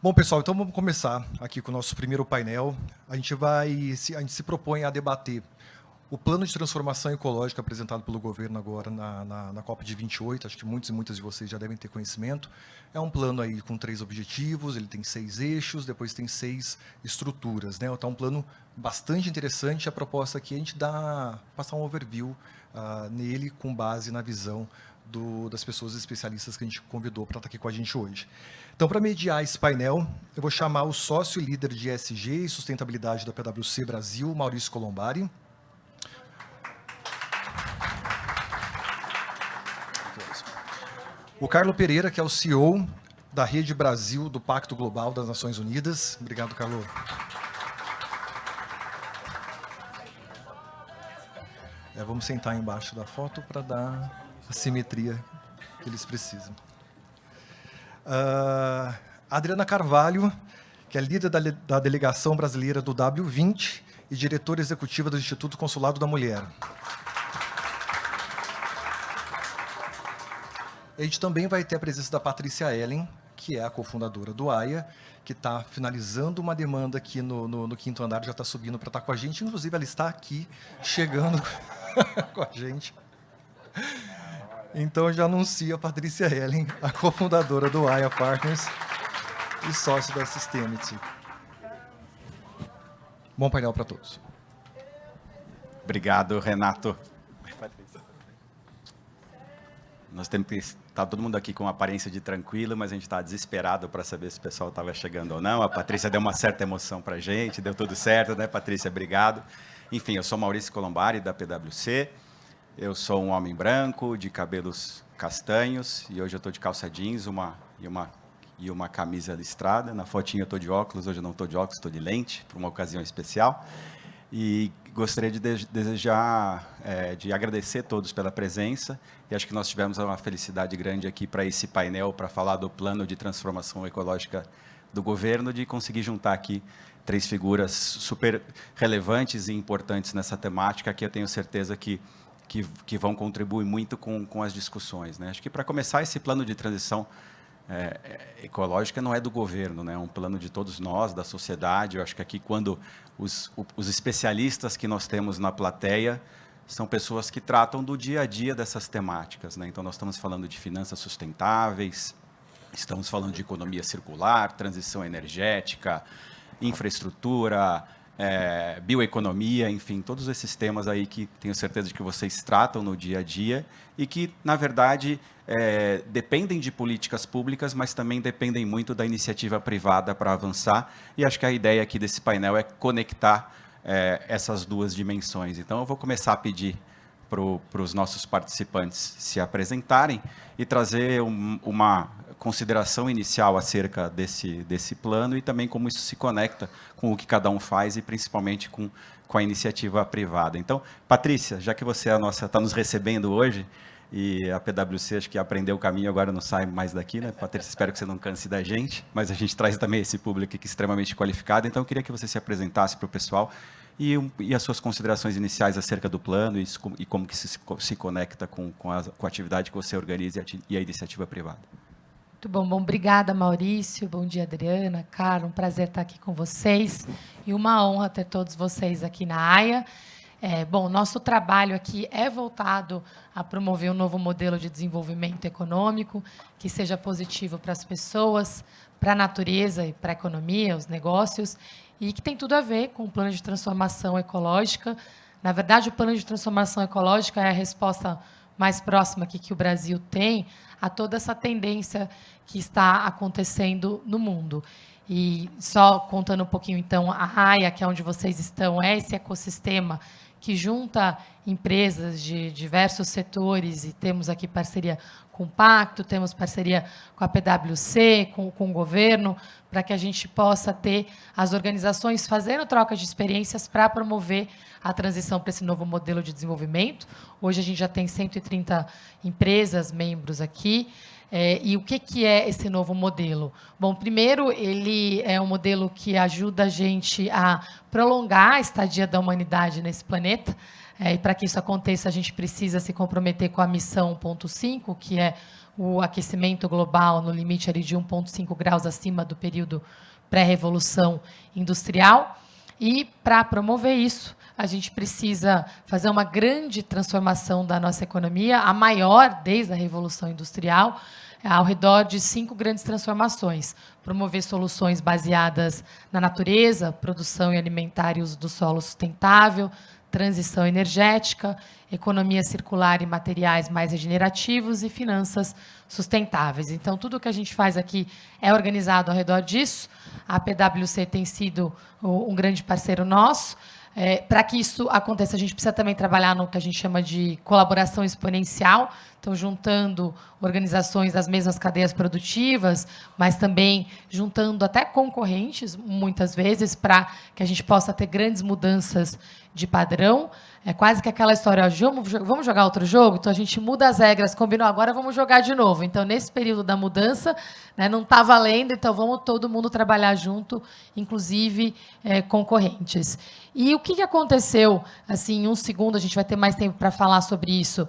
Bom, pessoal, então vamos começar aqui com o nosso primeiro painel. A gente se propõe a debater o plano de transformação ecológica apresentado pelo governo agora na COP de 28, acho que muitos e muitas de vocês já devem ter conhecimento. É um plano aí com 3 objetivos, ele tem 6 eixos, depois tem 6 estruturas, né? Então, é um plano bastante interessante. A proposta aqui é a gente passar um overview nele com base na visão das pessoas especialistas que a gente convidou para estar aqui com a gente hoje. Então, para mediar esse painel, eu vou chamar o sócio e líder de ESG e sustentabilidade da PwC Brasil, Maurício Colombari. O Carlo Pereira, que é o CEO da Rede Brasil do Pacto Global das Nações Unidas. Obrigado, Carlo. Vamos sentar embaixo da foto para dar a simetria que eles precisam. Adriana Carvalho, que é líder da delegação brasileira do W20 e diretora executiva do Instituto Consulado da Mulher. A gente também vai ter a presença da Patrícia Ellen, que é a cofundadora do AIA, que está finalizando uma demanda aqui no quinto andar, já está subindo para estar com a gente. Inclusive, ela está aqui, chegando com a gente. Então, eu já anuncio a Patrícia Ellen, a cofundadora do AIA Partners e sócio da Systemity. Bom painel para todos. Obrigado, Renato. Nós temos que estar todo mundo aqui com uma aparência de tranquilo, mas a gente está desesperado para saber se o pessoal estava chegando ou não. A Patrícia deu uma certa emoção para a gente, deu tudo certo, né, Patrícia? Obrigado. Enfim, eu sou Maurício Colombari, da PwC. Eu sou um homem branco, de cabelos castanhos, e hoje eu estou de calça jeans e uma camisa listrada. Na fotinha eu estou de óculos, hoje eu não estou de óculos, estou de lente, para uma ocasião especial. E gostaria de de agradecer a todos pela presença, e acho que nós tivemos uma felicidade grande aqui para esse painel, para falar do plano de transformação ecológica do governo, de conseguir juntar aqui 3 figuras super relevantes e importantes nessa temática, que eu tenho certeza que vão contribuir muito com as discussões, né? Acho que, para começar, esse plano de transição ecológica não é do governo, né? É um plano de todos nós, da sociedade. Eu acho que aqui, quando os especialistas que nós temos na plateia são pessoas que tratam do dia a dia dessas temáticas, né? Então, nós estamos falando de finanças sustentáveis, estamos falando de economia circular, transição energética, infraestrutura, bioeconomia, enfim, todos esses temas aí que tenho certeza de que vocês tratam no dia a dia e que, na verdade, dependem de políticas públicas, mas também dependem muito da iniciativa privada para avançar. E acho que a ideia aqui desse painel é conectar essas duas dimensões. Então, eu vou começar a pedir para os nossos participantes se apresentarem e trazer uma consideração inicial acerca desse plano e também como isso se conecta com o que cada um faz e principalmente com a iniciativa privada. Então, Patrícia, já que você está nos recebendo hoje e a PwC acho que aprendeu o caminho, agora não sai mais daqui, né? Patrícia, espero que você não canse da gente, mas a gente traz também esse público aqui extremamente qualificado, então eu queria que você se apresentasse para o pessoal e as suas considerações iniciais acerca do plano e como que se conecta com a atividade que você organiza e a iniciativa privada. Muito bom. Obrigada, Maurício. Bom dia, Adriana, Carlos. Um prazer estar aqui com vocês e uma honra ter todos vocês aqui na AIA. Bom, nosso trabalho aqui é voltado a promover um novo modelo de desenvolvimento econômico que seja positivo para as pessoas, para a natureza e para a economia, os negócios, e que tem tudo a ver com o plano de transformação ecológica. Na verdade, o plano de transformação ecológica é a resposta mais próxima que o Brasil tem a toda essa tendência que está acontecendo no mundo. E só contando um pouquinho, então, a AIA, que é onde vocês estão, é esse ecossistema que junta empresas de diversos setores, e temos aqui parceria com o Pacto, temos parceria com a PwC, com o governo, para que a gente possa ter as organizações fazendo troca de experiências para promover a transição para esse novo modelo de desenvolvimento. Hoje a gente já tem 130 empresas, membros aqui. E o que é esse novo modelo? Bom, primeiro, ele é um modelo que ajuda a gente a prolongar a estadia da humanidade nesse planeta. e para que isso aconteça, a gente precisa se comprometer com a missão 1.5, que é o aquecimento global no limite ali de 1,5 graus acima do período pré-revolução industrial. E, para promover isso, a gente precisa fazer uma grande transformação da nossa economia, a maior desde a Revolução Industrial, ao redor de 5 grandes transformações. Promover soluções baseadas na natureza, produção e alimentar e uso do solo sustentável, transição energética, economia circular e materiais mais regenerativos e finanças sustentáveis. Então, tudo o que a gente faz aqui é organizado ao redor disso. A PwC tem sido um grande parceiro nosso. Para que isso aconteça, a gente precisa também trabalhar no que a gente chama de colaboração exponencial, então, juntando organizações das mesmas cadeias produtivas, mas também juntando até concorrentes, muitas vezes, para que a gente possa ter grandes mudanças de padrão. É quase que aquela história, vamos jogar outro jogo? Então, a gente muda as regras, combinou, agora vamos jogar de novo. Então, nesse período da mudança, né, não está valendo, então vamos todo mundo trabalhar junto, inclusive concorrentes. E o que aconteceu, assim, em um segundo, a gente vai ter mais tempo para falar sobre isso.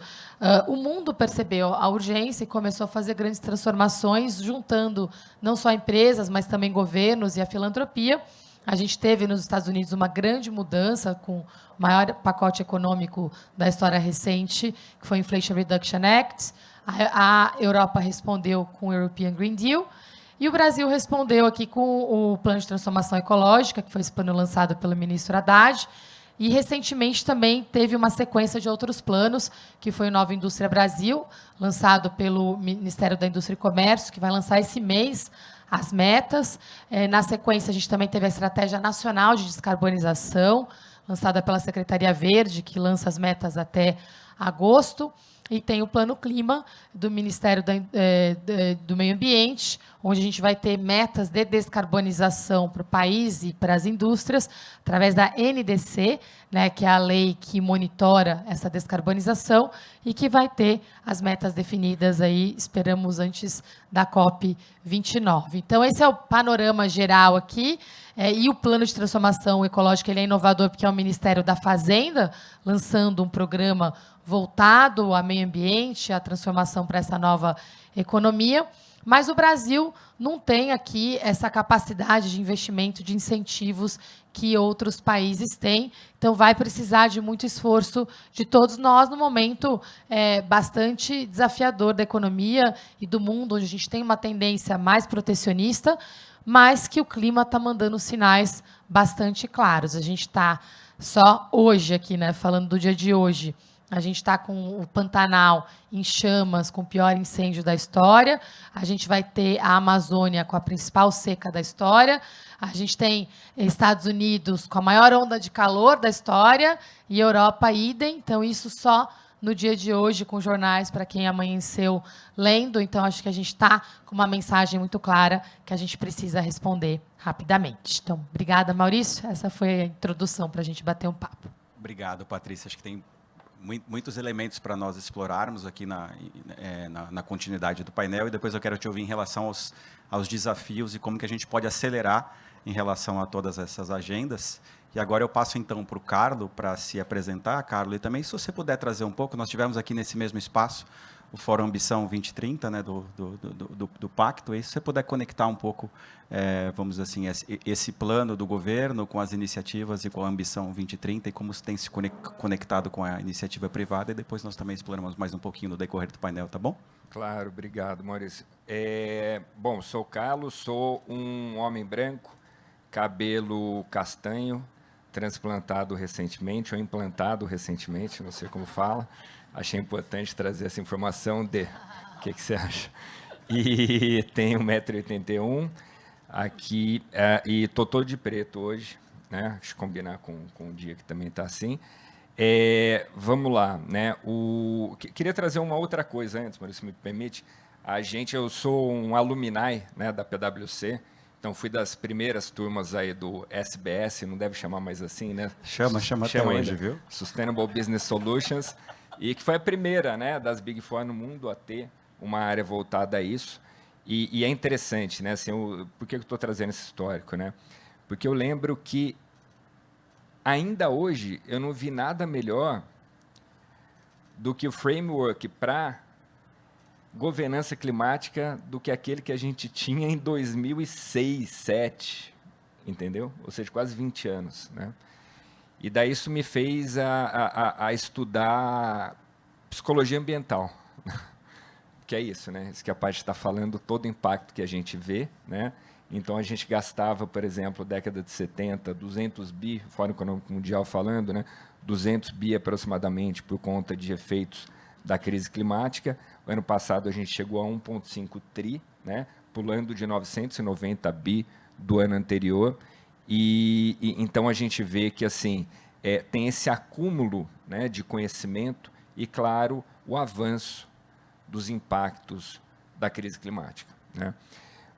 O mundo percebeu a urgência e começou a fazer grandes transformações, juntando não só empresas, mas também governos e a filantropia. A gente teve nos Estados Unidos uma grande mudança com o maior pacote econômico da história recente, que foi o Inflation Reduction Act. A Europa respondeu com o European Green Deal. E o Brasil respondeu aqui com o Plano de Transformação Ecológica, que foi esse plano lançado pelo ministro Haddad. E, recentemente, também teve uma sequência de outros planos, que foi o Nova Indústria Brasil, lançado pelo Ministério da Indústria e Comércio, que vai lançar esse mês as metas. Na sequência, a gente também teve a Estratégia Nacional de Descarbonização, lançada pela Secretaria Verde, que lança as metas até agosto. E tem o Plano Clima do Ministério do Meio Ambiente, onde a gente vai ter metas de descarbonização para o país e para as indústrias, através da NDC, né, que é a lei que monitora essa descarbonização, e que vai ter as metas definidas aí, esperamos, antes da COP29. Então, esse é o panorama geral aqui. E o Plano de Transformação Ecológica ele é inovador, porque é o Ministério da Fazenda, lançando um programa voltado ao meio ambiente, à transformação para essa nova economia. Mas o Brasil não tem aqui essa capacidade de investimento, de incentivos que outros países têm. Então, vai precisar de muito esforço de todos nós, no momento bastante desafiador da economia e do mundo, onde a gente tem uma tendência mais protecionista, mas que o clima está mandando sinais bastante claros. A gente está só hoje aqui, né, falando do dia de hoje, a gente está com o Pantanal em chamas, com o pior incêndio da história. A gente vai ter a Amazônia com a principal seca da história. A gente tem Estados Unidos com a maior onda de calor da história e Europa idem. Então, isso só no dia de hoje, com jornais para quem amanheceu lendo. Então, acho que a gente está com uma mensagem muito clara que a gente precisa responder rapidamente. Então, obrigada, Maurício. Essa foi a introdução para a gente bater um papo. Obrigado, Patrícia. Acho que tem muitos elementos para nós explorarmos aqui na continuidade do painel, e depois eu quero te ouvir em relação aos desafios e como que a gente pode acelerar em relação a todas essas agendas. E agora eu passo, então, para o Carlo, para se apresentar, Carlo, e também, se você puder trazer um pouco, nós tivemos aqui nesse mesmo espaço o Fórum Ambição 2030, né, do Pacto, e se você puder conectar um pouco, vamos dizer assim, esse plano do governo com as iniciativas e com a Ambição 2030 e como tem se conectado com a iniciativa privada, e depois nós também exploramos mais um pouquinho no decorrer do painel, tá bom? Claro, obrigado, Maurício. Bom, sou Carlos, sou um homem branco, cabelo castanho, transplantado recentemente, ou implantado recentemente, não sei como fala. Achei importante trazer essa informação de... O que você acha? E tenho 1,81 m aqui, e estou todo de preto hoje, né? Deixa eu combinar com o dia que também está assim. Vamos lá, né? Queria trazer uma outra coisa antes, Maurício, me permite. Eu sou um alumni, né, da PwC, então fui das primeiras turmas aí do SBS, não deve chamar mais assim, né? Chama até hoje, viu? Sustainable Business Solutions, e que foi a primeira, né, das Big Four no mundo a ter uma área voltada a isso. E é interessante, né? Assim, por que eu estou trazendo esse histórico, né? Porque eu lembro que ainda hoje eu não vi nada melhor do que o framework para governança climática do que aquele que a gente tinha em 2006, 2007, entendeu? Ou seja, quase 20 anos, né? E daí isso me fez a estudar psicologia ambiental, que é isso, né? Isso que a parte está falando, todo o impacto que a gente vê, né? Então, a gente gastava, por exemplo, década de 70, 200 bi, Fórum Econômico Mundial falando, né? 200 bi aproximadamente por conta de efeitos da crise climática. O ano passado, a gente chegou a 1,5 tri, né? Pulando de 990 bi do ano anterior. E então, a gente vê que assim, tem esse acúmulo, né, de conhecimento e, claro, o avanço dos impactos da crise climática, né?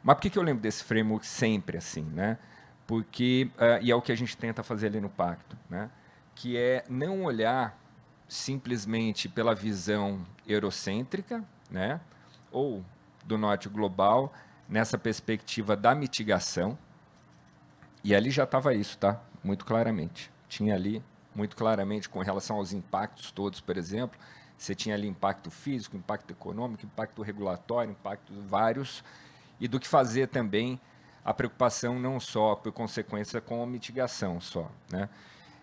Mas por que eu lembro desse framework sempre assim, né? Porque, e é o que a gente tenta fazer ali no Pacto, né? Que é não olhar simplesmente pela visão eurocêntrica, né? Ou do norte global, nessa perspectiva da mitigação. E ali já estava isso, tá? Muito claramente. Tinha ali, muito claramente, com relação aos impactos todos, por exemplo, você tinha ali impacto físico, impacto econômico, impacto regulatório, impactos vários, e do que fazer também a preocupação não só por consequência com a mitigação só, né?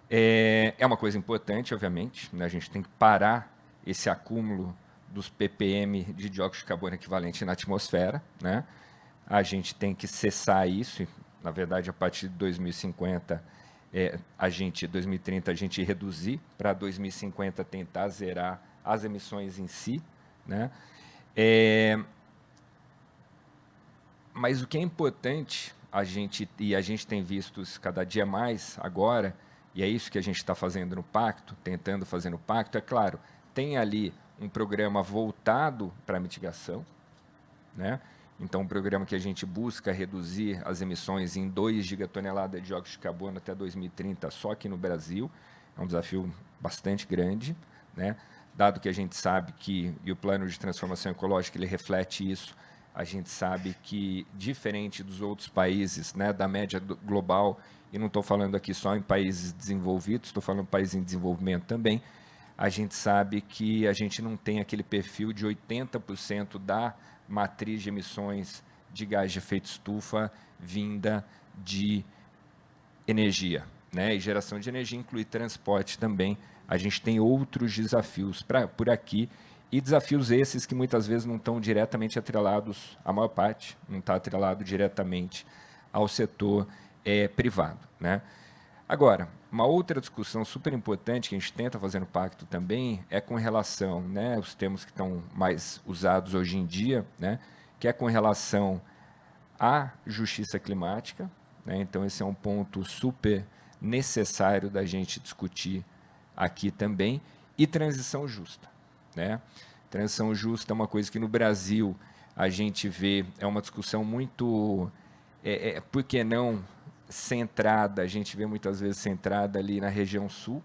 É uma coisa importante, obviamente, né? A gente tem que parar esse acúmulo dos ppm de dióxido de carbono equivalente na atmosfera, né? A gente tem que cessar isso, na verdade, a partir de 2050, 2030, a gente reduzir, para 2050 tentar zerar as emissões em si, né? Mas o que é importante, a gente tem visto isso cada dia mais agora, e é isso que a gente está fazendo no Pacto, tentando fazer no Pacto, é claro, tem ali um programa voltado para a mitigação, né? Então, um programa que a gente busca reduzir as emissões em 2 gigatoneladas de dióxido de carbono até 2030, só aqui no Brasil. É um desafio bastante grande, né? Dado que a gente sabe que, e o plano de transformação ecológica ele reflete isso, a gente sabe que, diferente dos outros países, né, da média global, e não estou falando aqui só em países desenvolvidos, estou falando em países em desenvolvimento também, a gente sabe que a gente não tem aquele perfil de 80% da matriz de emissões de gás de efeito estufa vinda de energia, né? E geração de energia inclui transporte também. A gente tem outros desafios por aqui, e desafios esses que muitas vezes não estão diretamente atrelados, a maior parte não está atrelado diretamente ao setor privado, né? Agora, uma outra discussão super importante que a gente tenta fazer no Pacto também é com relação, né, os termos que estão mais usados hoje em dia, né, que é com relação à justiça climática, né? Então, esse é um ponto super necessário da gente discutir aqui também, e transição justa, né? Transição justa é uma coisa que no Brasil a gente vê, é uma discussão muito, por que não centrada, a gente vê muitas vezes centrada ali na região sul,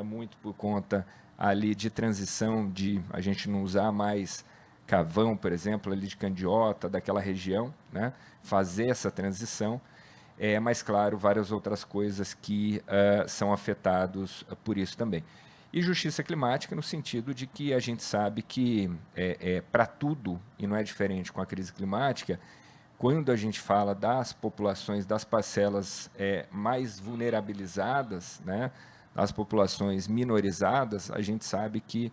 muito por conta ali de transição, de a gente não usar mais carvão, por exemplo, ali de Candiota, daquela região, né? Fazer essa transição, mas claro, várias outras coisas que são afetados por isso também. E justiça climática no sentido de que a gente sabe que para tudo, e não é diferente com a crise climática, quando a gente fala das populações, das parcelas mais vulnerabilizadas, né, das populações minorizadas, a gente sabe que,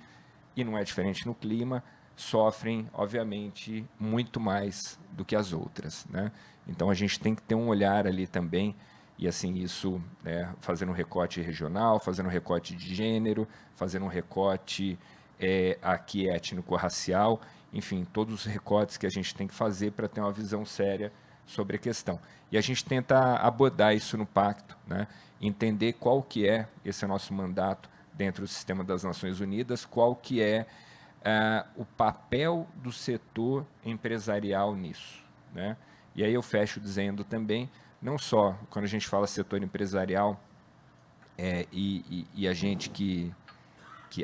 e não é diferente no clima, sofrem, obviamente, muito mais do que as outras, né? Então, a gente tem que ter um olhar ali também, e assim, isso, fazendo um recorte regional, fazendo um recorte de gênero, fazendo um recorte aqui étnico-racial, enfim, todos os recortes que a gente tem que fazer para ter uma visão séria sobre a questão. E a gente tenta abordar isso no Pacto, né? Entender qual que é esse nosso mandato dentro do sistema das Nações Unidas, qual que é o papel do setor empresarial nisso, né? E aí eu fecho dizendo também, não só quando a gente fala setor empresarial, e a gente que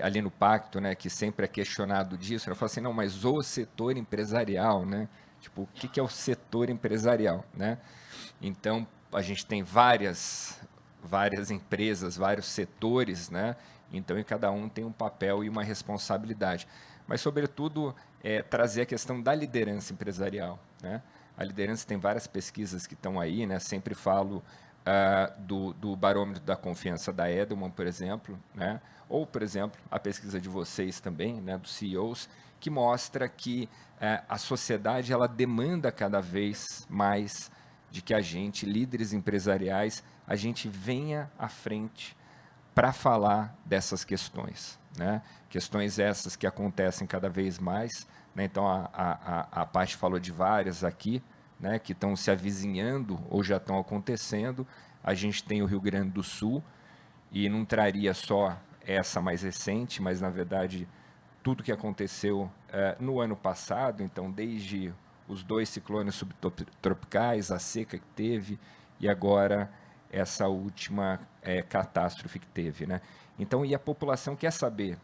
ali no Pacto, né, que sempre é questionado disso, eu falo assim, não, mas o setor empresarial, né? Tipo, o que é o setor empresarial, né? Então, a gente tem várias várias empresas, vários setores, né? Então, e cada um tem um papel e uma responsabilidade. Mas, sobretudo, trazer a questão da liderança empresarial, né? A liderança tem várias pesquisas que estão aí, né? Sempre falo do barômetro da confiança da Edelman, por exemplo, né? Ou, por exemplo, a pesquisa de vocês também, né? Dos CEOs, que mostra que a sociedade ela demanda cada vez mais de que a gente, líderes empresariais, a gente venha à frente para falar dessas questões, né? Questões essas que acontecem cada vez mais, né? Então, a Paty falou de várias aqui, né, que estão se avizinhando ou já estão acontecendo. A gente tem o Rio Grande do Sul, e não traria só essa mais recente, mas, na verdade, tudo que aconteceu no ano passado, então, desde os 2 ciclones subtropicais, a seca que teve, e agora essa última catástrofe que teve, né? Então, e a população quer saber,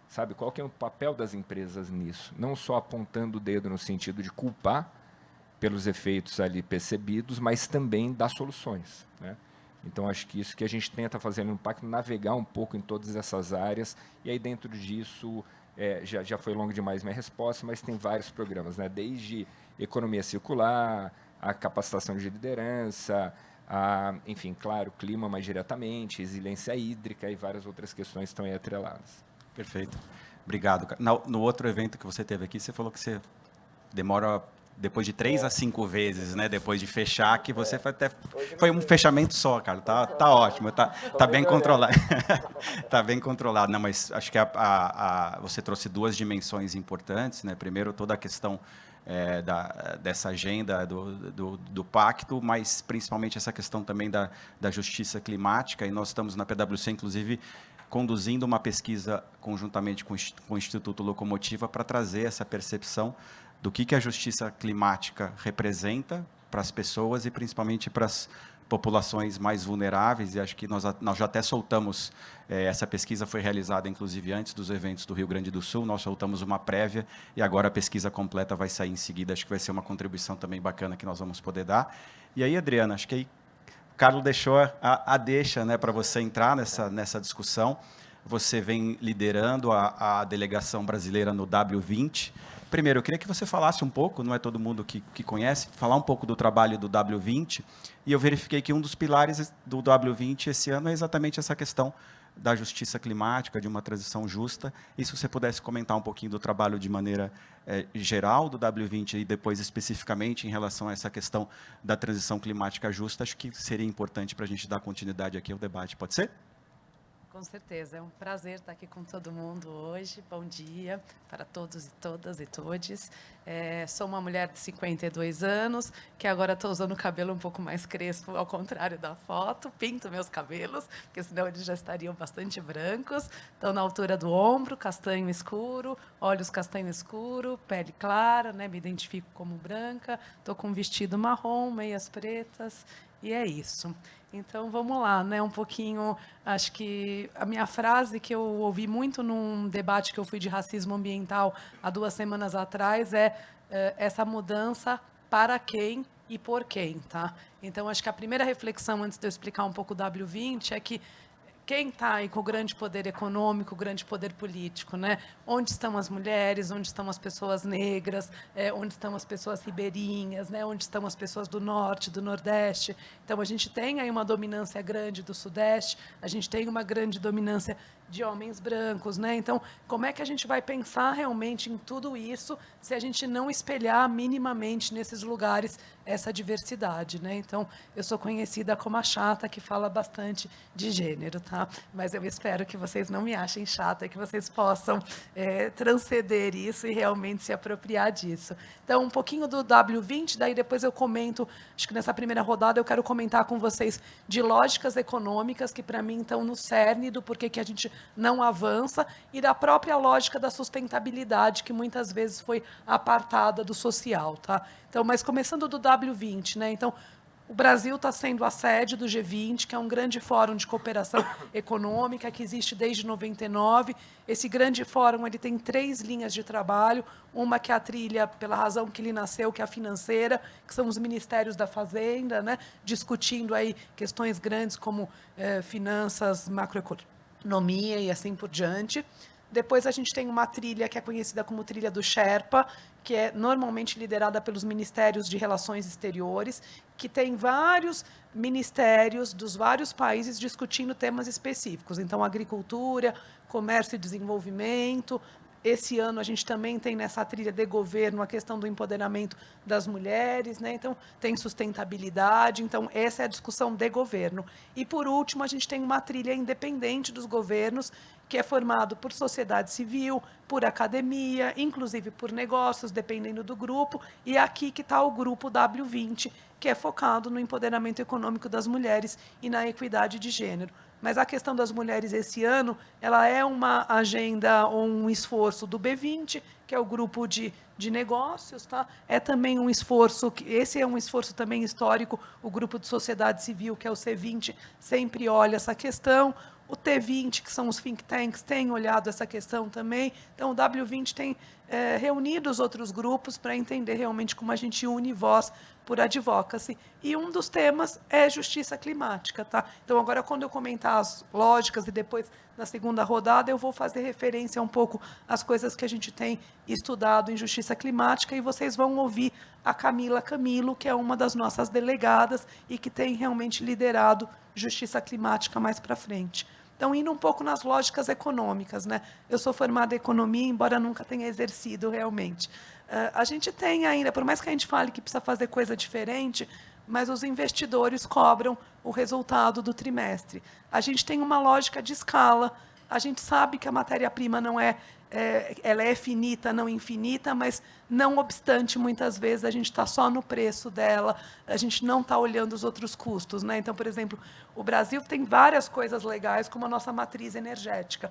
sabe, qual que é o papel das empresas nisso? Não só apontando o dedo no sentido de culpar pelos efeitos ali percebidos, mas também dar soluções, né? Então, acho que isso que a gente tenta fazer no Impacto, navegar um pouco em todas essas áreas, e aí dentro disso, já foi longo demais minha resposta, mas tem vários programas, né? Desde economia circular, a capacitação de liderança, enfim, claro, clima mais diretamente, resiliência hídrica e várias outras questões estão aí atreladas. Perfeito. Obrigado. No outro evento que você teve aqui, você falou que você demora depois de 3 a 5 vezes, né? Depois de fechar, que você foi um fechamento só, cara. Tá ótimo, tá bem controlado. Tá bem controlado. Não, mas acho que você trouxe 2 dimensões importantes, né? Primeiro, toda a questão dessa agenda do pacto, mas principalmente essa questão também da justiça climática, e nós estamos na PwC, inclusive, conduzindo uma pesquisa conjuntamente com o Instituto Locomotiva para trazer essa percepção do que a justiça climática representa para as pessoas e principalmente para as populações mais vulneráveis, e acho que nós já até soltamos, essa pesquisa foi realizada, inclusive, antes dos eventos do Rio Grande do Sul, nós soltamos uma prévia, e agora a pesquisa completa vai sair em seguida, acho que vai ser uma contribuição também bacana que nós vamos poder dar. E aí, Adriana, acho que aí o Carlos deixou a deixa, né, para você entrar nessa discussão. Você vem liderando a delegação brasileira no W20. Primeiro, eu queria que você falasse um pouco, não é todo mundo que conhece, falar um pouco do trabalho do W20, e eu verifiquei que um dos pilares do W20 esse ano é exatamente essa questão da justiça climática, de uma transição justa, e se você pudesse comentar um pouquinho do trabalho de maneira geral do W20 e depois especificamente em relação a essa questão da transição climática justa, acho que seria importante para a gente dar continuidade aqui ao debate. Pode ser? Com certeza, é um prazer estar aqui com todo mundo hoje. Bom dia para todos e todas e todes. Sou uma mulher de 52 anos, que agora estou usando o cabelo um pouco mais crespo, ao contrário da foto. Pinto meus cabelos, porque senão eles já estariam bastante brancos. Estão na altura do ombro, castanho escuro, olhos castanho escuro, pele clara, né? Me identifico como branca. Estou com um vestido marrom, meias pretas, e é isso. Então, vamos lá, né? Um pouquinho, acho que a minha frase que eu ouvi muito num debate que eu fui de racismo ambiental há 2 semanas atrás essa mudança para quem e por quem, tá? Então, acho que a primeira reflexão, antes de eu explicar um pouco o W20, é que quem está aí com o grande poder econômico, o grande poder político, né? Onde estão as mulheres, onde estão as pessoas negras, onde estão as pessoas ribeirinhas, né? Onde estão as pessoas do norte, do nordeste. Então, a gente tem aí uma dominância grande do sudeste, a gente tem uma grande dominância de homens brancos, né? Então, como é que a gente vai pensar realmente em tudo isso se a gente não espelhar minimamente nesses lugares essa diversidade, né? Então, eu sou conhecida como a chata que fala bastante de gênero, tá? Mas eu espero que vocês não me achem chata, que vocês possam transcender isso e realmente se apropriar disso. Então, um pouquinho do W20, daí depois eu comento, acho que nessa primeira rodada eu quero comentar com vocês de lógicas econômicas que, para mim, estão no cerne do porquê que a gente não avança e da própria lógica da sustentabilidade, que muitas vezes foi apartada do social, tá? Então, mas começando do W20, né? Então, O Brasil está sendo a sede do G20, que é um grande fórum de cooperação econômica que existe desde 99. Esse grande fórum ele tem 3 linhas de trabalho, uma que é a trilha, pela razão que ele nasceu, que é a financeira, que são os ministérios da Fazenda, né, discutindo aí questões grandes como finanças, macroeconomia e assim por diante. Depois a gente tem uma trilha que é conhecida como trilha do Sherpa, que é normalmente liderada pelos Ministérios de Relações Exteriores, que tem vários ministérios dos vários países discutindo temas específicos. Então, agricultura, comércio e desenvolvimento. Esse ano a gente também tem nessa trilha de governo a questão do empoderamento das mulheres, né? Então, tem sustentabilidade. Então, essa é a discussão de governo. E, por último, a gente tem uma trilha independente dos governos, que é formado por sociedade civil, por academia, inclusive por negócios, dependendo do grupo, e aqui que está o grupo W20, que é focado no empoderamento econômico das mulheres e na equidade de gênero. Mas a questão das mulheres esse ano, ela é uma agenda ou um esforço do B20, que é o grupo de negócios, tá? É também um esforço, esse é um esforço também histórico, o grupo de sociedade civil, que é o C20, sempre olha essa questão. O T20, que são os think tanks, tem olhado essa questão também. Então, o W20 tem reunido os outros grupos para entender realmente como a gente une voz por advocacy. E um dos temas é justiça climática. Tá? Então, agora, quando eu comentar as lógicas e depois, na segunda rodada, eu vou fazer referência um pouco às coisas que a gente tem estudado em justiça climática e vocês vão ouvir a Camila Camilo, que é uma das nossas delegadas e que tem realmente liderado justiça climática mais para frente. Então, indo um pouco nas lógicas econômicas, né? Eu sou formada em economia, embora nunca tenha exercido realmente. A gente tem ainda, por mais que a gente fale que precisa fazer coisa diferente, mas os investidores cobram o resultado do trimestre. A gente tem uma lógica de escala, a gente sabe que a matéria-prima não ela é finita, não infinita, mas, não obstante, muitas vezes a gente está só no preço dela, a gente não está olhando os outros custos, né? Então, por exemplo, o Brasil tem várias coisas legais, como a nossa matriz energética.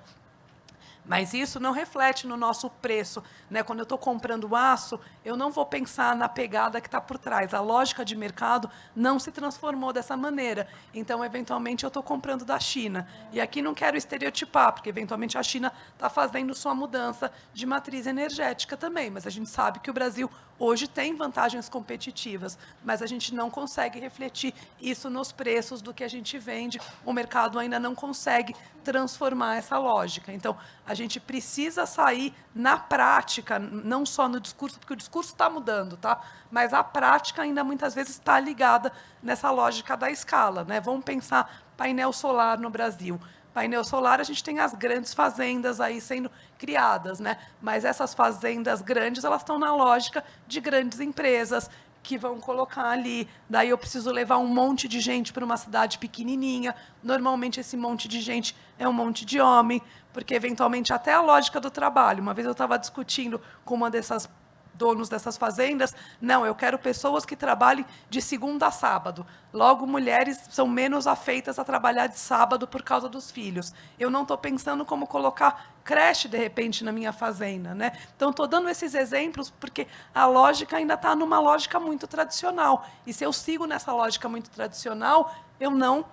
Mas isso não reflete no nosso preço, né? Quando eu estou comprando aço, eu não vou pensar na pegada que está por trás. A lógica de mercado não se transformou dessa maneira. Então, eventualmente, eu estou comprando da China. E aqui não quero estereotipar, porque, eventualmente, a China está fazendo sua mudança de matriz energética também. Mas a gente sabe que o Brasil hoje tem vantagens competitivas, mas a gente não consegue refletir isso nos preços do que a gente vende. O mercado ainda não consegue transformar essa lógica. Então, a gente precisa sair na prática, não só no discurso, porque o discurso está mudando, tá? Mas a prática ainda muitas vezes está ligada nessa lógica da escala, né? Vamos pensar painel solar no Brasil. Painel solar, a gente tem as grandes fazendas aí sendo criadas, né? Mas essas fazendas grandes, elas estão na lógica de grandes empresas que vão colocar ali. Daí eu preciso levar um monte de gente para uma cidade pequenininha. Normalmente, esse monte de gente é um monte de homem, porque, eventualmente, até a lógica do trabalho. Uma vez eu estava discutindo com uma dessas donos dessas fazendas, não, eu quero pessoas que trabalhem de segunda a sábado. Logo, mulheres são menos afeitas a trabalhar de sábado por causa dos filhos. Eu não estou pensando como colocar creche, de repente, na minha fazenda, né? Então, estou dando esses exemplos porque a lógica ainda está numa lógica muito tradicional. E se eu sigo nessa lógica muito tradicional, eu não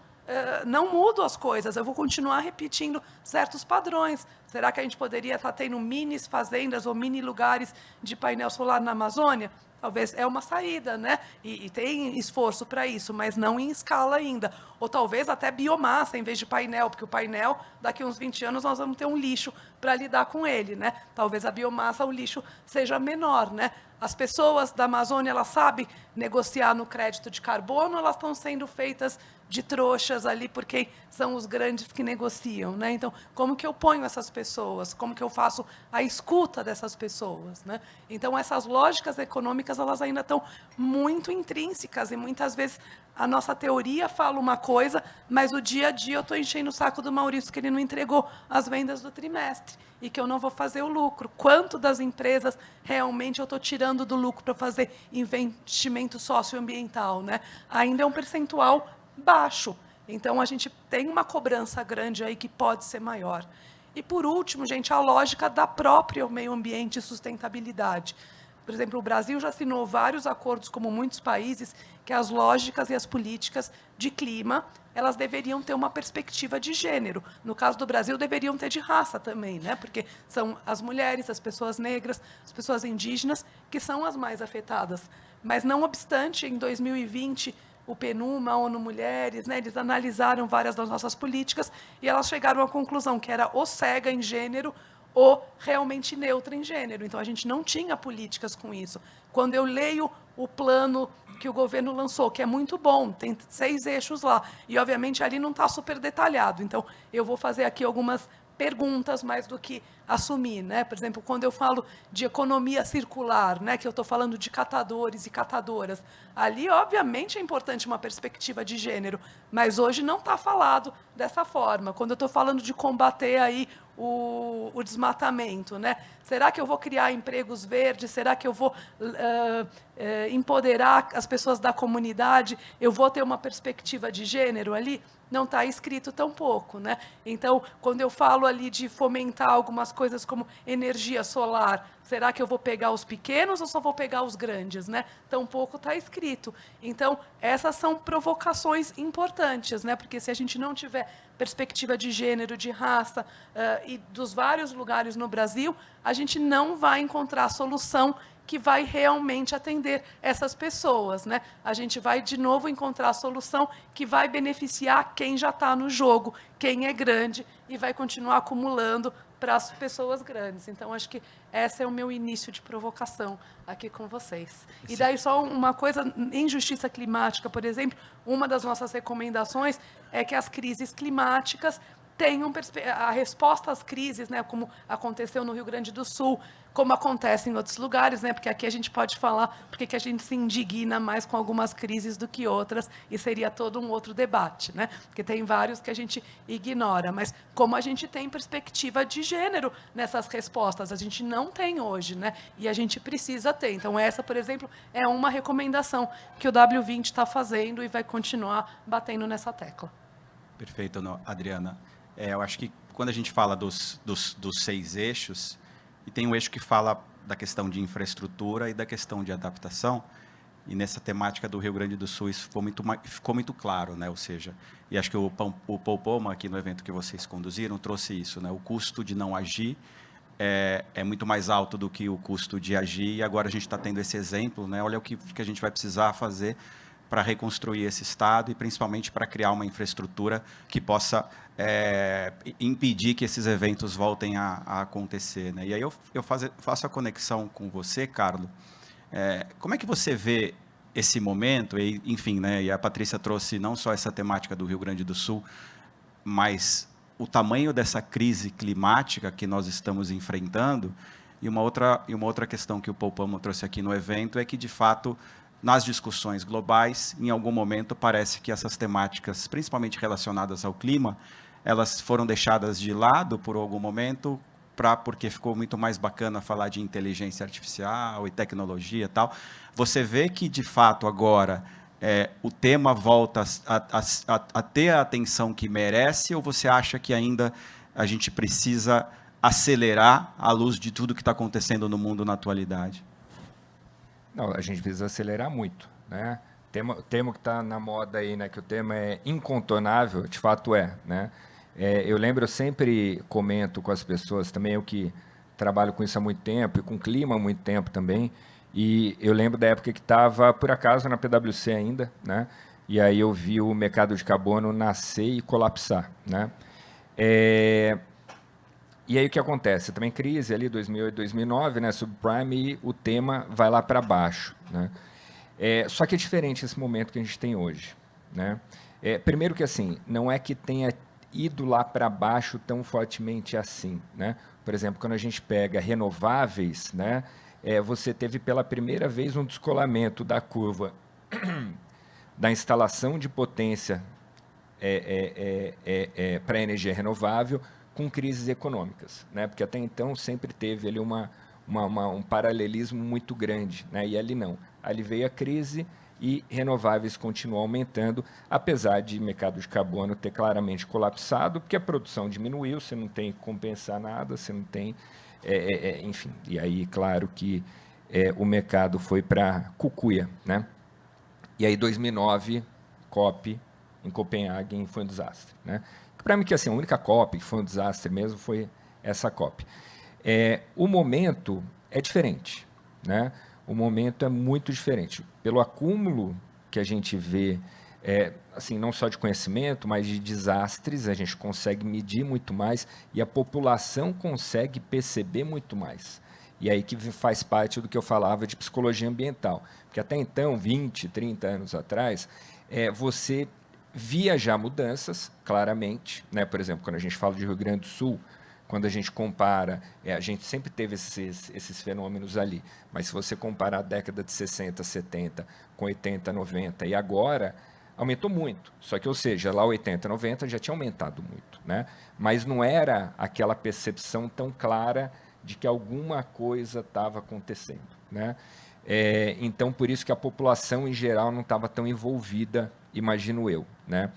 mudo as coisas, eu vou continuar repetindo certos padrões. Será que a gente poderia estar tendo mini fazendas ou mini lugares de painel solar na Amazônia? Talvez é uma saída, né? E tem esforço para isso, mas não em escala ainda. Ou talvez até biomassa em vez de painel, porque o painel, daqui a uns 20 anos, nós vamos ter um lixo para lidar com ele, né? Talvez a biomassa, o lixo seja menor, né? As pessoas da Amazônia, elas sabem negociar no crédito de carbono, elas estão sendo feitas de trouxas ali, porque são os grandes que negociam, né? Então, como que eu ponho essas pessoas? Como que eu faço a escuta dessas pessoas, né? Então, essas lógicas econômicas, elas ainda estão muito intrínsecas e, muitas vezes, a nossa teoria fala uma coisa, mas o dia a dia eu estou enchendo o saco do Maurício que ele não entregou as vendas do trimestre e que eu não vou fazer o lucro. Quanto das empresas realmente eu estou tirando do lucro para fazer investimento socioambiental, né? Ainda é um percentual baixo. Então, a gente tem uma cobrança grande aí que pode ser maior. E, por último, gente, a lógica da própria meio ambiente e sustentabilidade. por exemplo, o Brasil já assinou vários acordos, como muitos países, que as lógicas e as políticas de clima, elas deveriam ter uma perspectiva de gênero. No caso do Brasil, deveriam ter de raça também, né? Porque são as mulheres, as pessoas negras, as pessoas indígenas, que são as mais afetadas. Mas, não obstante, em 2020, o PNUMA, a ONU Mulheres, né, eles analisaram várias das nossas políticas e elas chegaram à conclusão que era ou cega em gênero ou realmente neutra em gênero. Então, a gente não tinha políticas com isso. Quando eu leio o plano que o governo lançou, que é muito bom, tem 6 eixos lá, e, obviamente, ali não está super detalhado. Então, eu vou fazer aqui algumas perguntas mais do que assumir, né? Por exemplo, quando eu falo de economia circular, né, que eu estou falando de catadores e catadoras, ali, obviamente, é importante uma perspectiva de gênero, mas hoje não está falado dessa forma. Quando eu estou falando de combater aí o desmatamento, né? Será que eu vou criar empregos verdes? Será que eu vou empoderar as pessoas da comunidade? Eu vou ter uma perspectiva de gênero ali? Não está escrito tão pouco, né? Então, quando eu falo ali de fomentar algumas coisas como energia solar, será que eu vou pegar os pequenos ou só vou pegar os grandes, né? Tão pouco está escrito. Então, essas são provocações importantes, né? Porque se a gente não tiver perspectiva de gênero, de raça e dos vários lugares no Brasil, a gente não vai encontrar solução que vai realmente atender essas pessoas, né? A gente vai, de novo, encontrar a solução que vai beneficiar quem já está no jogo, quem é grande, e vai continuar acumulando para as pessoas grandes. Então, acho que esse é o meu início de provocação aqui com vocês. E daí, só uma coisa, em justiça climática, por exemplo, uma das nossas recomendações é que as crises climáticas tenham a resposta às crises, né, como aconteceu no Rio Grande do Sul, como acontece em outros lugares, né, porque aqui a gente pode falar porque que a gente se indigna mais com algumas crises do que outras, e seria todo um outro debate, né, porque tem vários que a gente ignora, mas como a gente tem perspectiva de gênero nessas respostas, a gente não tem hoje, né, e a gente precisa ter. Então, essa, por exemplo, é uma recomendação que o W20 está fazendo e vai continuar batendo nessa tecla. Perfeito, Adriana. Eu acho que quando a gente fala dos 6 eixos, e tem um eixo que fala da questão de infraestrutura e da questão de adaptação, e nessa temática do Rio Grande do Sul isso ficou muito claro, né? Ou seja, e acho que o Paul Poma, aqui no evento que vocês conduziram, trouxe isso, né? O custo de não agir é muito mais alto do que o custo de agir, e agora a gente está tendo esse exemplo, né? Olha o que a gente vai precisar fazer para reconstruir esse Estado e, principalmente, para criar uma infraestrutura que possa impedir que esses eventos voltem a acontecer, né? E aí eu faço a conexão com você, Carlos. Como é que você vê esse momento? E, enfim, né, e a Patrícia trouxe não só essa temática do Rio Grande do Sul, mas o tamanho dessa crise climática que nós estamos enfrentando. E uma outra questão que o Paul Poma trouxe aqui no evento é que, de fato, nas discussões globais, em algum momento, parece que essas temáticas, principalmente relacionadas ao clima, elas foram deixadas de lado por algum momento, porque ficou muito mais bacana falar de inteligência artificial e tecnologia e tal. Você vê que, de fato, agora, o tema volta a ter a atenção que merece, ou você acha que ainda a gente precisa acelerar à luz de tudo que está acontecendo no mundo na atualidade? Não, a gente precisa acelerar muito, né? Tema que está na moda aí, né? Que o tema é incontornável, de fato né? Eu sempre comento com as pessoas, também eu que trabalho com isso há muito tempo, e com clima há muito tempo também, e eu lembro da época que estava, por acaso, na PwC ainda, né? E aí eu vi o mercado de carbono nascer e colapsar, né? E aí o que acontece? Também crise ali, 2008, 2009, né, subprime, e o tema vai lá para baixo, né? Só que é diferente esse momento que a gente tem hoje, né? Primeiro que, assim, não é que tenha ido lá para baixo tão fortemente assim, né? Por exemplo, quando a gente pega renováveis, né, você teve pela primeira vez um descolamento da curva da instalação de potência para energia renovável, com crises econômicas, né? Porque até então sempre teve ali um paralelismo muito grande, né? E ali não. Ali veio a crise e renováveis continuam aumentando, apesar de mercado de carbono ter claramente colapsado, porque a produção diminuiu, você não tem que compensar nada, você não tem... enfim, e aí, claro que o mercado foi para cucuia, né? E aí, 2009, COP em Copenhague foi um desastre, né? Para mim, que assim, a única COP que foi um desastre mesmo foi essa COP. O momento é diferente, né? O momento é muito diferente. Pelo acúmulo que a gente vê, assim, não só de conhecimento, mas de desastres, a gente consegue medir muito mais e a população consegue perceber muito mais. E aí que faz parte do que eu falava de psicologia ambiental. Porque até então, 20, 30 anos atrás, você via já mudanças, claramente, né? Por exemplo, quando a gente fala de Rio Grande do Sul, quando a gente compara, a gente sempre teve esses fenômenos ali, mas se você comparar a década de 60, 70 com 80, 90 e agora, aumentou muito. Só que, ou seja, lá 80, 90 já tinha aumentado muito, né? Mas não era aquela percepção tão clara de que alguma coisa estava acontecendo, né? Então, por isso que a população em geral não estava tão envolvida, imagino eu, né?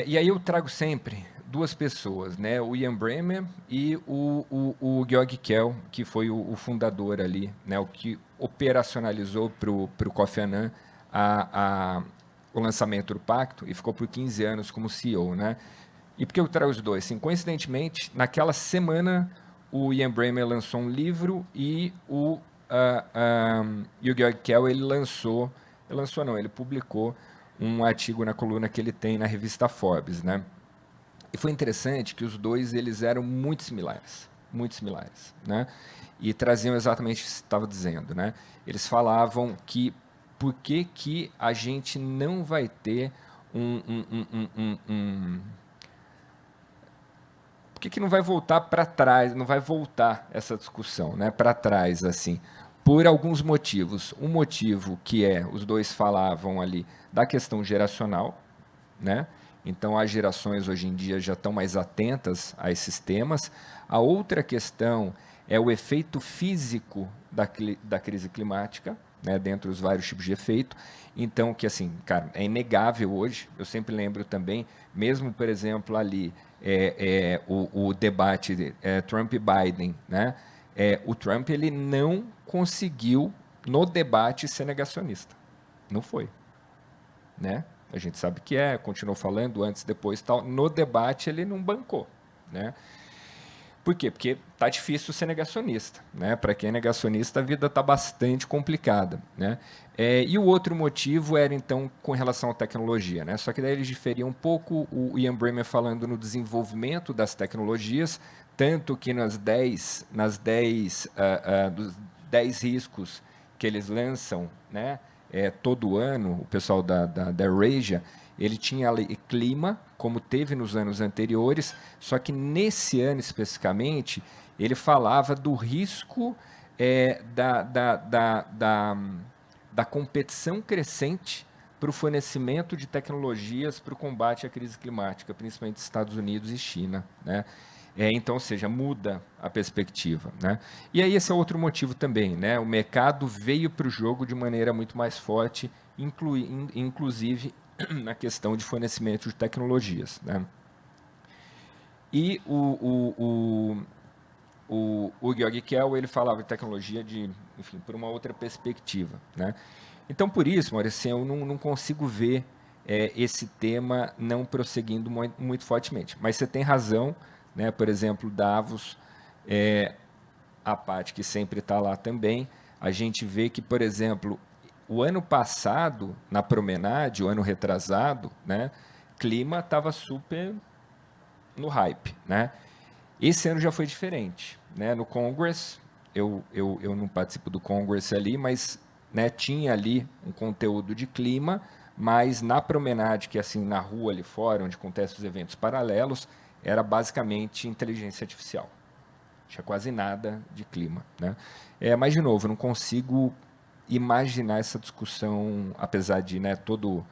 E aí eu trago sempre duas pessoas, né? O Ian Bremmer e o Georg Kell, que foi o fundador ali, né? O que operacionalizou para o Kofi Annan o lançamento do pacto e ficou por 15 anos como CEO, né? E por que eu trago os dois? Assim, coincidentemente, naquela semana, o Ian Bremmer lançou um livro e o Georg Kell, ele publicou um artigo na coluna que ele tem na revista Forbes, né? E foi interessante que os dois eles eram muito similares, né? E traziam exatamente o que você estava dizendo, né? Eles falavam que por que a gente não vai ter por que não vai voltar para trás, não vai voltar essa discussão, né? Para trás, assim, por alguns motivos. Um motivo que os dois falavam ali da questão geracional, né? Então, as gerações hoje em dia já estão mais atentas a esses temas. A outra questão é o efeito físico da crise climática, né, dentro dos vários tipos de efeito. Então, que assim, cara, é inegável hoje. Eu sempre lembro também, mesmo, por exemplo, ali, o debate Trump e Biden, né? O Trump ele não conseguiu, no debate, ser negacionista. Não foi, né? A gente sabe que continuou falando antes, depois, tal. No debate, ele não bancou, né? Por quê? Porque tá difícil ser negacionista, né? Para quem é negacionista, a vida está bastante complicada, né? E o outro motivo era, então, com relação à tecnologia, né? Só que daí eles diferiam um pouco, o Ian Bremmer falando no desenvolvimento das tecnologias, tanto que dos 10 riscos que eles lançam, né? Todo ano, o pessoal da Eurasia, ele tinha clima, como teve nos anos anteriores, só que nesse ano especificamente, ele falava do risco da competição crescente para o fornecimento de tecnologias para o combate à crise climática, principalmente Estados Unidos e China, né? Então, ou seja, muda a perspectiva, né? E aí esse é outro motivo também, né? O mercado veio para o jogo de maneira muito mais forte, inclusive na questão de fornecimento de tecnologias, né? E o Georg Kell, ele falava de tecnologia enfim, por uma outra perspectiva, né? Então, por isso, Maurício, eu não consigo ver esse tema não prosseguindo muito fortemente. Mas você tem razão, né? Por exemplo, Davos, a parte que sempre está lá também, a gente vê que, por exemplo, o ano passado, na Promenade, o ano retrasado, né, clima estava super no hype, né? Esse ano já foi diferente, né? No Congress, eu não participo do Congress ali, mas, né, tinha ali um conteúdo de clima, mas na Promenade, que é assim, na rua ali fora, onde acontecem os eventos paralelos, era basicamente inteligência artificial. Tinha quase nada de clima, né? Mas, de novo, eu não consigo imaginar essa discussão, apesar de, né, todo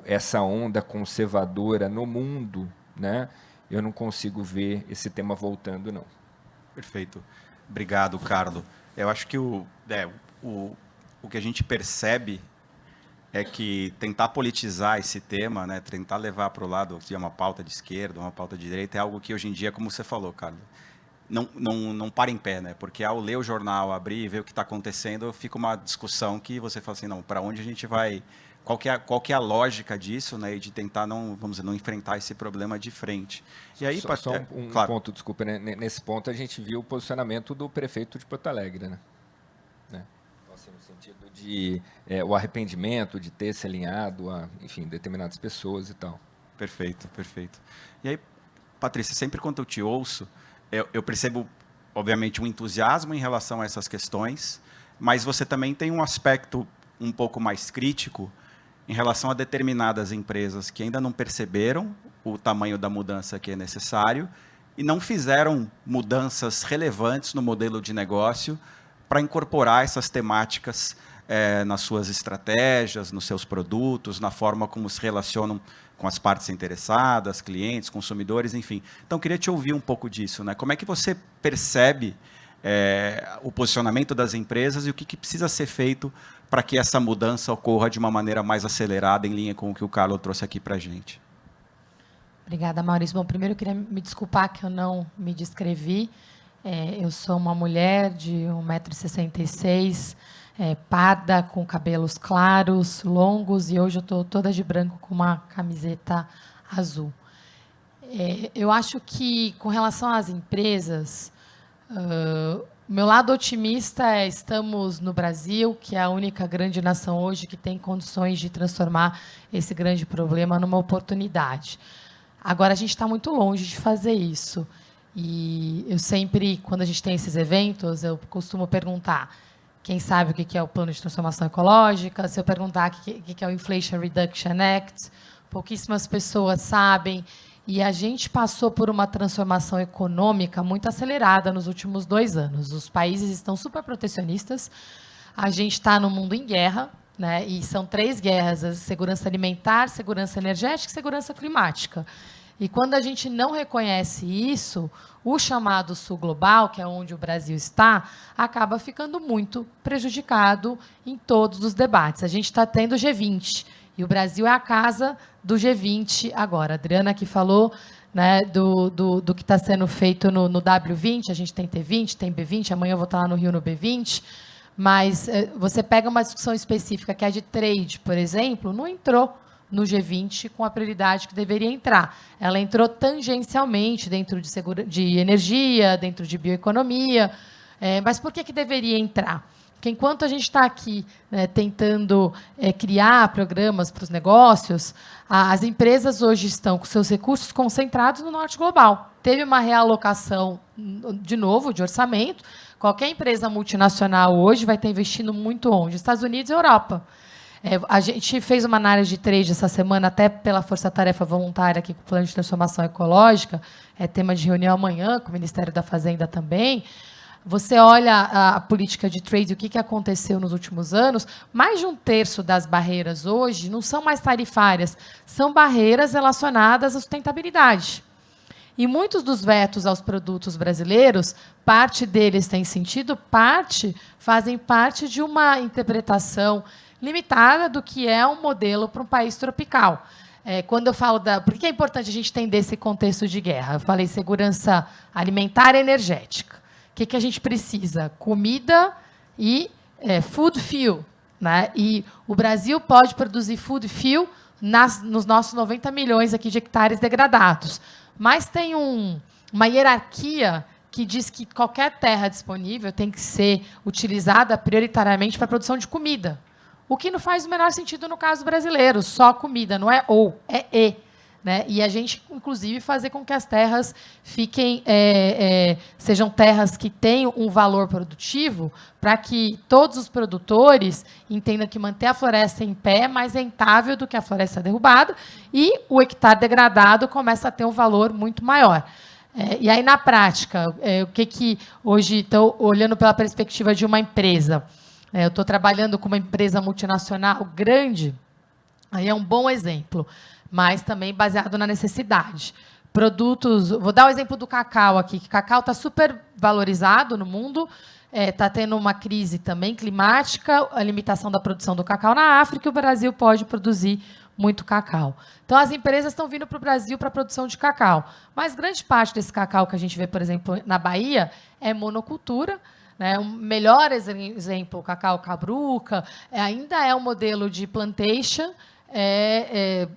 essa onda conservadora no mundo, né? Eu não consigo ver esse tema voltando, não. Perfeito. Obrigado, Carlo. Eu acho que o que a gente percebe é que tentar politizar esse tema, né, tentar levar para o lado de uma pauta de esquerda, uma pauta de direita, é algo que hoje em dia, como você falou, Carlos, não para em pé, né? Porque ao ler o jornal, abrir e ver o que está acontecendo, fica uma discussão que você fala assim, não, para onde a gente vai? Qual que é a lógica disso, né? E de tentar não enfrentar esse problema de frente. E aí, só um claro. ponto, desculpa, né? Nesse ponto a gente viu o posicionamento do prefeito de Porto Alegre, né? Assim, no sentido de o arrependimento de ter se alinhado a, enfim, determinadas pessoas e tal. Perfeito, perfeito. E aí, Patrícia, sempre quando eu te ouço, eu percebo, obviamente, um entusiasmo em relação a essas questões, mas você também tem um aspecto um pouco mais crítico em relação a determinadas empresas que ainda não perceberam o tamanho da mudança que é necessário e não fizeram mudanças relevantes no modelo de negócio para incorporar essas temáticas nas suas estratégias, nos seus produtos, na forma como se relacionam com as partes interessadas, clientes, consumidores, enfim. Então, queria te ouvir um pouco disso, né? Como é que você percebe o posicionamento das empresas e o que precisa ser feito para que essa mudança ocorra de uma maneira mais acelerada, em linha com o que o Carlos trouxe aqui para a gente? Obrigada, Maurício. Bom, primeiro eu queria me desculpar que eu não me descrevi. Eu sou uma mulher de 1,66 m, parda, com cabelos claros, longos, e hoje eu estou toda de branco com uma camiseta azul. Eu acho que, com relação às empresas, meu lado otimista estamos no Brasil, que é a única grande nação hoje que tem condições de transformar esse grande problema numa oportunidade. Agora, a gente está muito longe de fazer isso. E eu sempre, quando a gente tem esses eventos, eu costumo perguntar quem sabe o que é o Plano de Transformação Ecológica. Se eu perguntar o que é o Inflation Reduction Act, pouquíssimas pessoas sabem. E a gente passou por uma transformação econômica muito acelerada nos últimos 2 anos. Os países estão super protecionistas. A gente está no mundo em guerra, né? E são 3 guerras: a segurança alimentar, segurança energética e segurança climática. E quando a gente não reconhece isso, o chamado Sul Global, que é onde o Brasil está, acaba ficando muito prejudicado em todos os debates. A gente está tendo o G20, e o Brasil é a casa do G20 agora. A Adriana aqui falou, né, do que está sendo feito no W20, a gente tem T20, tem B20, amanhã eu vou estar lá no Rio no B20, mas você pega uma discussão específica, que é de trade, por exemplo, não entrou no G20 com a prioridade que deveria entrar. Ela entrou tangencialmente dentro de energia, dentro de bioeconomia, mas por que deveria entrar? Porque enquanto a gente está aqui, né, tentando criar programas para os negócios, as empresas hoje estão com seus recursos concentrados no norte global. Teve uma realocação, de novo, de orçamento. Qualquer empresa multinacional hoje vai estar investindo muito onde? Estados Unidos e Europa. A gente fez uma análise de trade essa semana, até pela Força-Tarefa Voluntária, aqui com o Plano de Transformação Ecológica, tema de reunião amanhã, com o Ministério da Fazenda também. Você olha a política de trade, o que aconteceu nos últimos anos, mais de 1/3 das barreiras hoje não são mais tarifárias, são barreiras relacionadas à sustentabilidade. E muitos dos vetos aos produtos brasileiros, parte deles tem sentido, fazem parte de uma interpretação limitada do que é um modelo para um país tropical. Quando eu falo por que é importante a gente entender esse contexto de guerra? Eu falei segurança alimentar e energética. O que a gente precisa? Comida e food fuel, né? E o Brasil pode produzir food fuel nos nossos 90 milhões aqui de hectares degradados. Mas tem uma hierarquia que diz que qualquer terra disponível tem que ser utilizada prioritariamente para a produção de comida. O que não faz o menor sentido no caso brasileiro, só comida, não é ou, é e. Né? E a gente, inclusive, fazer com que as terras sejam terras que tenham um valor produtivo, para que todos os produtores entendam que manter a floresta em pé é mais rentável do que a floresta derrubada, e o hectare degradado começa a ter um valor muito maior. E aí, na prática, o que hoje estou olhando pela perspectiva de uma empresa? Eu estou trabalhando com uma empresa multinacional grande, aí é um bom exemplo, mas também baseado na necessidade. Produtos, vou dar o exemplo do cacau aqui, que cacau está super valorizado no mundo, está tendo uma crise também climática, a limitação da produção do cacau na África, e o Brasil pode produzir muito cacau. Então, as empresas estão vindo para o Brasil para a produção de cacau. Mas grande parte desse cacau que a gente vê, por exemplo, na Bahia, é monocultura. Né? O melhor exemplo, o cacau cabruca, ainda é um modelo de plantation,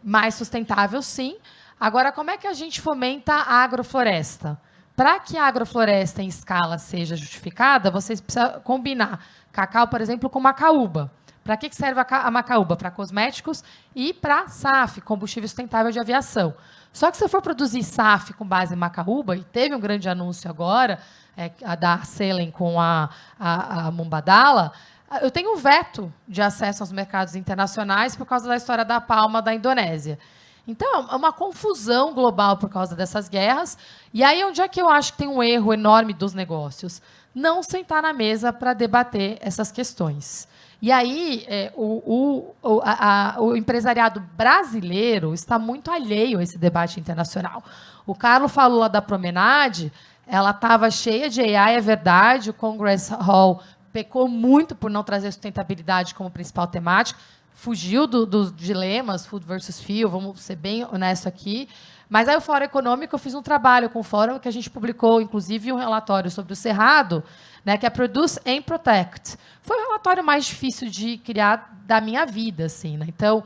mais sustentável, sim. Agora, como é que a gente fomenta a agrofloresta? Para que a agrofloresta em escala seja justificada, vocês precisam combinar cacau, por exemplo, com macaúba. Para que serve a macaúba? Para cosméticos e para SAF, combustível sustentável de aviação. Só que se eu for produzir SAF com base em macaúba, e teve um grande anúncio agora, a da Selen com a Mubadala, eu tenho um veto de acesso aos mercados internacionais por causa da história da palma da Indonésia. Então, é uma confusão global por causa dessas guerras. E aí, onde é que eu acho que tem um erro enorme dos negócios? Não sentar na mesa para debater essas questões. E aí, o empresariado brasileiro está muito alheio a esse debate internacional. O Carlos falou lá da promenade, ela estava cheia de AI, é verdade, o Congress Hall pecou muito por não trazer sustentabilidade como principal temática, fugiu dos dilemas, food versus fuel, vamos ser bem honestos aqui. Mas aí o Fórum Econômico, eu fiz um trabalho com o Fórum, que a gente publicou, inclusive, um relatório sobre o Cerrado, né, que é Produce and Protect. Foi o relatório mais difícil de criar da minha vida. Assim, né? Então,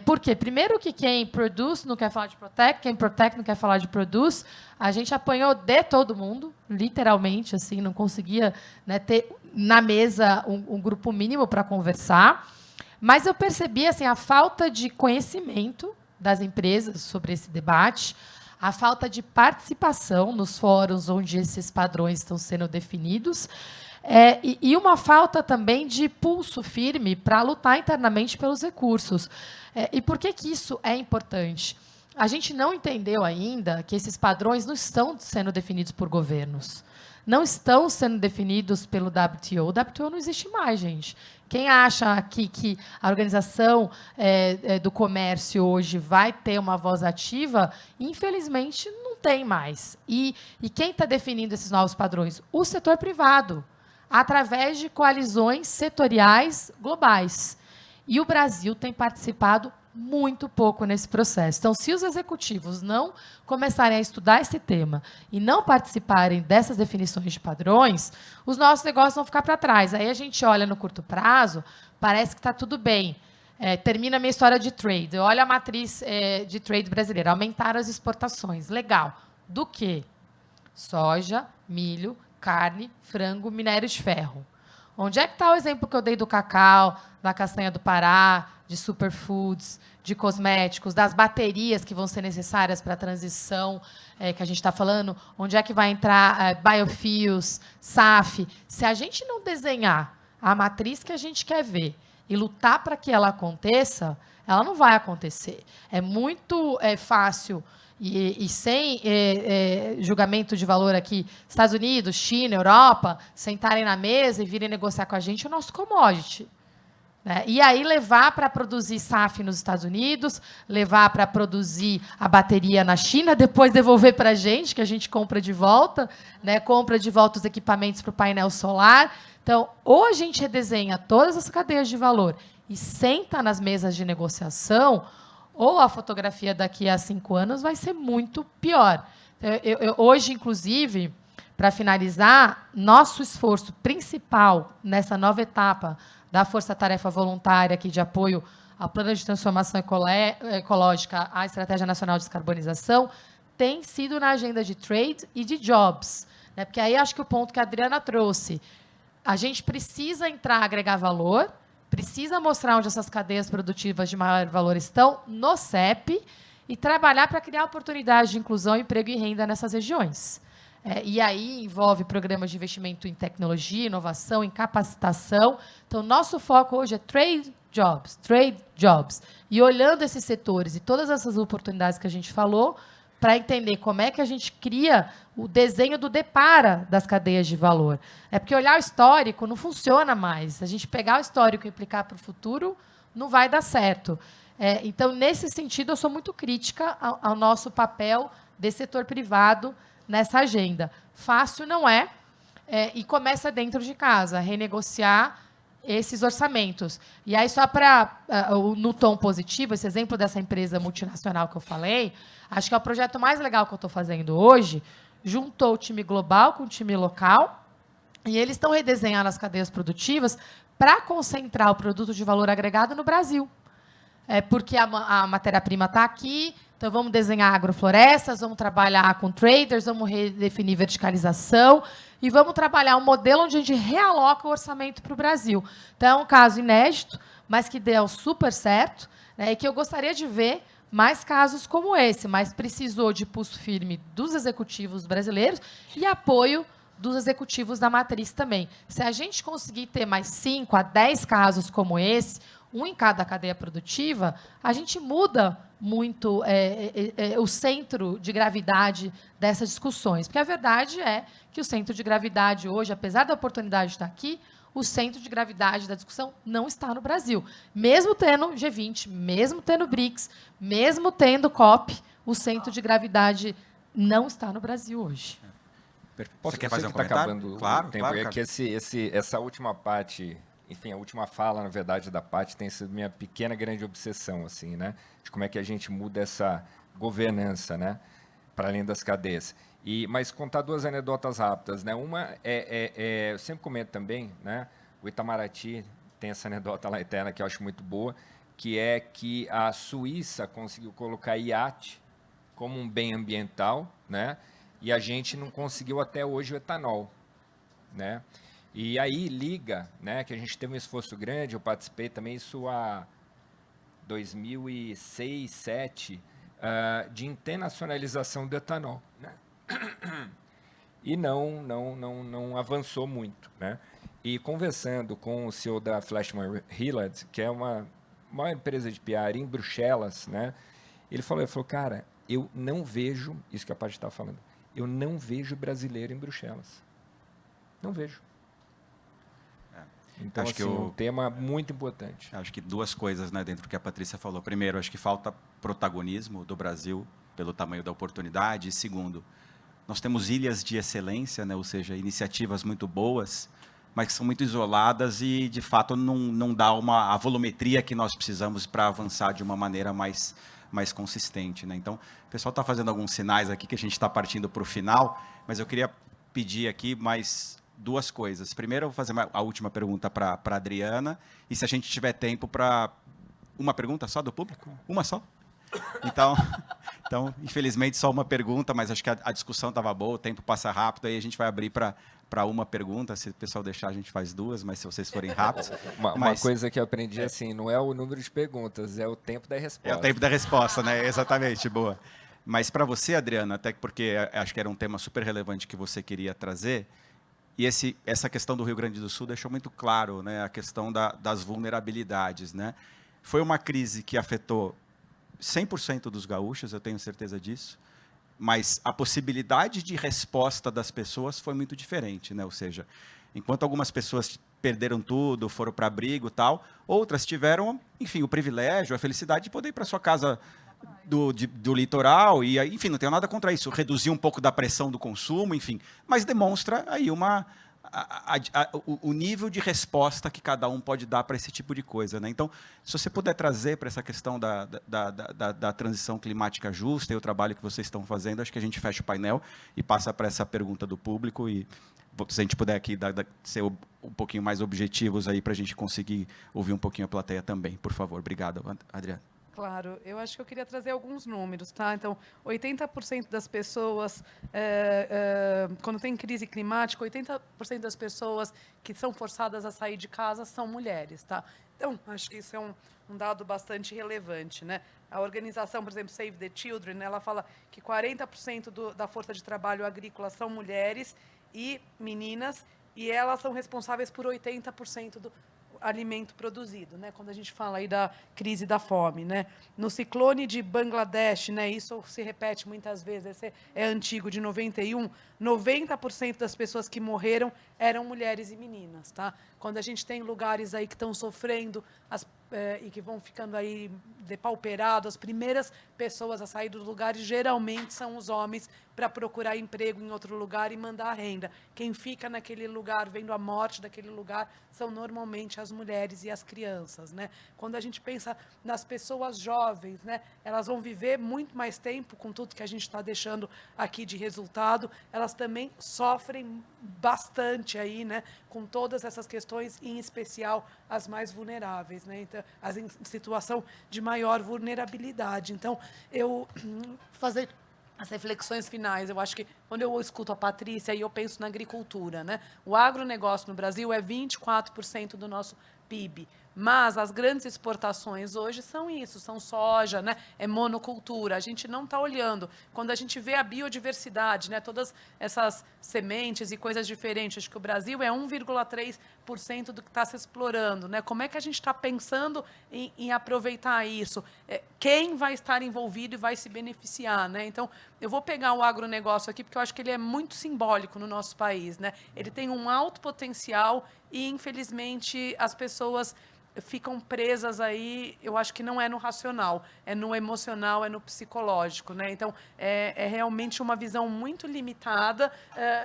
por quê? Primeiro que quem produce não quer falar de protect, quem protect não quer falar de produce. A gente apanhou de todo mundo, literalmente, assim, não conseguia, né, ter na mesa um grupo mínimo para conversar. Mas eu percebi assim, a falta de conhecimento das empresas sobre esse debate, a falta de participação nos fóruns onde esses padrões estão sendo definidos, e uma falta também de pulso firme para lutar internamente pelos recursos. E por que isso é importante? A gente não entendeu ainda que esses padrões não estão sendo definidos por governos. Não estão sendo definidos pelo WTO. O WTO não existe mais, gente. Quem acha aqui que a Organização do Comércio hoje vai ter uma voz ativa, infelizmente, não tem mais. E quem está definindo esses novos padrões? O setor privado, através de coalizões setoriais globais. E o Brasil tem participado muito pouco nesse processo. Então, se os executivos não começarem a estudar esse tema e não participarem dessas definições de padrões, os nossos negócios vão ficar para trás. Aí a gente olha no curto prazo, parece que está tudo bem. Termina a minha história de trade. Olha a matriz de trade brasileira. Aumentaram as exportações. Legal. Do quê? Soja, milho, carne, frango, minério de ferro. Onde é que está o exemplo que eu dei do cacau, da castanha do Pará, de superfoods, de cosméticos, das baterias que vão ser necessárias para a transição que a gente está falando? Onde é que vai entrar biofuels, SAF? Se a gente não desenhar a matriz que a gente quer ver e lutar para que ela aconteça, ela não vai acontecer. É muito fácil e sem julgamento de valor aqui, Estados Unidos, China, Europa, sentarem na mesa e virem negociar com a gente o nosso commodity. Né? E aí levar para produzir SAF nos Estados Unidos, levar para produzir a bateria na China, depois devolver para a gente, que a gente compra de volta, né? Compra de volta os equipamentos para o painel solar. Então, ou a gente redesenha todas as cadeias de valor e senta nas mesas de negociação, ou a fotografia daqui a 5 anos vai ser muito pior. Hoje, inclusive, para finalizar, nosso esforço principal nessa nova etapa da Força Tarefa Voluntária aqui de apoio ao Plano de Transformação Ecológica, à Estratégia Nacional de Descarbonização, tem sido na agenda de trade e de jobs. Né? Porque aí acho que o ponto que a Adriana trouxe, a gente precisa entrar, agregar valor, precisa mostrar onde essas cadeias produtivas de maior valor estão no CEP e trabalhar para criar oportunidades de inclusão, emprego e renda nessas regiões. E aí envolve programas de investimento em tecnologia, inovação, em capacitação. Então, nosso foco hoje é trade jobs. E olhando esses setores e todas essas oportunidades que a gente falou, para entender como é que a gente cria o desenho do depara das cadeias de valor. Porque olhar o histórico não funciona mais. A gente pegar o histórico e aplicar para o futuro, não vai dar certo. Então, nesse sentido, eu sou muito crítica ao nosso papel de setor privado nessa agenda. Fácil não é, e começa dentro de casa, renegociar esses orçamentos. E aí, só para, no tom positivo, esse exemplo dessa empresa multinacional que eu falei, acho que é o projeto mais legal que eu estou fazendo hoje, juntou o time global com o time local, e eles estão redesenhando as cadeias produtivas para concentrar o produto de valor agregado no Brasil. Porque a matéria-prima está aqui, então vamos desenhar agroflorestas, vamos trabalhar com traders, vamos redefinir verticalização e vamos trabalhar um modelo onde a gente realoca o orçamento para o Brasil. Então, é um caso inédito, mas que deu super certo, né, e que eu gostaria de ver mais casos como esse, mas precisou de pulso firme dos executivos brasileiros e apoio dos executivos da matriz também. Se a gente conseguir ter mais 5 a 10 casos como esse, um em cada cadeia produtiva, a gente muda muito o centro de gravidade dessas discussões. Porque a verdade é que o centro de gravidade hoje, apesar da oportunidade de estar aqui, o centro de gravidade da discussão não está no Brasil. Mesmo tendo G20, mesmo tendo BRICS, mesmo tendo COP, o centro de gravidade não está no Brasil hoje. Você quer fazer um tá comentário? Acabando Claro, o tempo. claro, É cara. que essa última parte, enfim, a última fala, na verdade, da parte tem sido minha pequena grande obsessão, assim, né? De como é que a gente muda essa governança, né? Para além das cadeias. Mas contar 2 anedotas rápidas, né? Uma eu sempre comento também, né? O Itamaraty tem essa anedota lá eterna que eu acho muito boa, que é que a Suíça conseguiu colocar iate como um bem ambiental, né? E a gente não conseguiu até hoje o etanol, né? E aí liga, né, que a gente teve um esforço grande, eu participei também isso há 2006, 2007, de internacionalização do etanol, né? E não avançou muito, né? E conversando com o CEO da Flashman Hillard, que é uma maior empresa de PR em Bruxelas, né? Ele falou, cara, eu não vejo, isso que a Paty estava falando, eu não vejo brasileiro em Bruxelas. Não vejo. Então, Acho assim, que um tema muito importante. Acho que 2 coisas, né, dentro do que a Patrícia falou. Primeiro, acho que falta protagonismo do Brasil pelo tamanho da oportunidade. E segundo, nós temos ilhas de excelência, né, ou seja, iniciativas muito boas, mas que são muito isoladas e, de fato, não dá a volumetria que nós precisamos para avançar de uma maneira mais consistente, né? Então, o pessoal está fazendo alguns sinais aqui que a gente está partindo para o final, mas eu queria pedir aqui mais 2 coisas. Primeiro, eu vou fazer a última pergunta para a Adriana, e se a gente tiver tempo para uma pergunta só do público? Uma só? Então, infelizmente, só uma pergunta, mas acho que a discussão estava boa, o tempo passa rápido, aí a gente vai abrir para uma pergunta, se o pessoal deixar, a gente faz 2, mas se vocês forem rápidos. Uma coisa que eu aprendi, assim, não é o número de perguntas, é o tempo da resposta. É o tempo da resposta, né? Exatamente, boa. Mas para você, Adriana, até porque acho que era um tema super relevante que você queria trazer, e essa questão do Rio Grande do Sul deixou muito claro, né, a questão das vulnerabilidades, né? Foi uma crise que afetou 100% dos gaúchos, eu tenho certeza disso, mas a possibilidade de resposta das pessoas foi muito diferente, né? Ou seja, enquanto algumas pessoas perderam tudo, foram para abrigo e tal, outras tiveram, enfim, o privilégio, a felicidade de poder ir para sua casa do litoral, e aí, enfim, não tenho nada contra isso, reduzir um pouco da pressão do consumo, enfim, mas demonstra aí o nível de resposta que cada um pode dar para esse tipo de coisa, né? Então, se você puder trazer para essa questão da transição climática justa e o trabalho que vocês estão fazendo, acho que a gente fecha o painel e passa para essa pergunta do público, e se a gente puder aqui ser um pouquinho mais objetivos aí para a gente conseguir ouvir um pouquinho a plateia também, por favor. Obrigado, Adriana. Claro, eu acho que eu queria trazer alguns números, tá? Então, 80% das pessoas, quando tem crise climática, 80% das pessoas que são forçadas a sair de casa são mulheres, tá? Então, acho que isso é um dado bastante relevante, né? A organização, por exemplo, Save the Children, ela fala que 40% da força de trabalho agrícola são mulheres e meninas, e elas são responsáveis por 80% do alimento produzido, né? Quando a gente fala aí da crise da fome, né? No ciclone de Bangladesh, né? Isso se repete muitas vezes, esse é antigo, de 91, 90% das pessoas que morreram eram mulheres e meninas, tá? Quando a gente tem lugares aí que estão sofrendo, as e que vão ficando aí depauperados, as primeiras pessoas a sair dos lugares geralmente são os homens para procurar emprego em outro lugar e mandar a renda. Quem fica naquele lugar, vendo a morte daquele lugar, são normalmente as mulheres e as crianças, né? Quando a gente pensa nas pessoas jovens, né, elas vão viver muito mais tempo com tudo que a gente está deixando aqui de resultado, elas também sofrem bastante aí, né, com todas essas questões, em especial as mais vulneráveis, né? Então, as em situação de maior vulnerabilidade. Então, eu fazer as reflexões finais. Eu acho que quando eu escuto a Patrícia, aí eu penso na agricultura, né? O agronegócio no Brasil é 24% do nosso PIB. Mas as grandes exportações hoje são isso, são soja, né? É monocultura. A gente não está olhando. Quando a gente vê a biodiversidade, né? Todas essas sementes e coisas diferentes, acho que o Brasil é 1,3% do que está se explorando, né? Como é que a gente está pensando em aproveitar isso? Quem vai estar envolvido e vai se beneficiar, né? Então, eu vou pegar o agronegócio aqui, porque eu acho que ele é muito simbólico no nosso país, né? Ele tem um alto potencial e, infelizmente, as pessoas ficam presas aí, eu acho que não é no racional, é no emocional, é no psicológico, né? Então, é realmente uma visão muito limitada,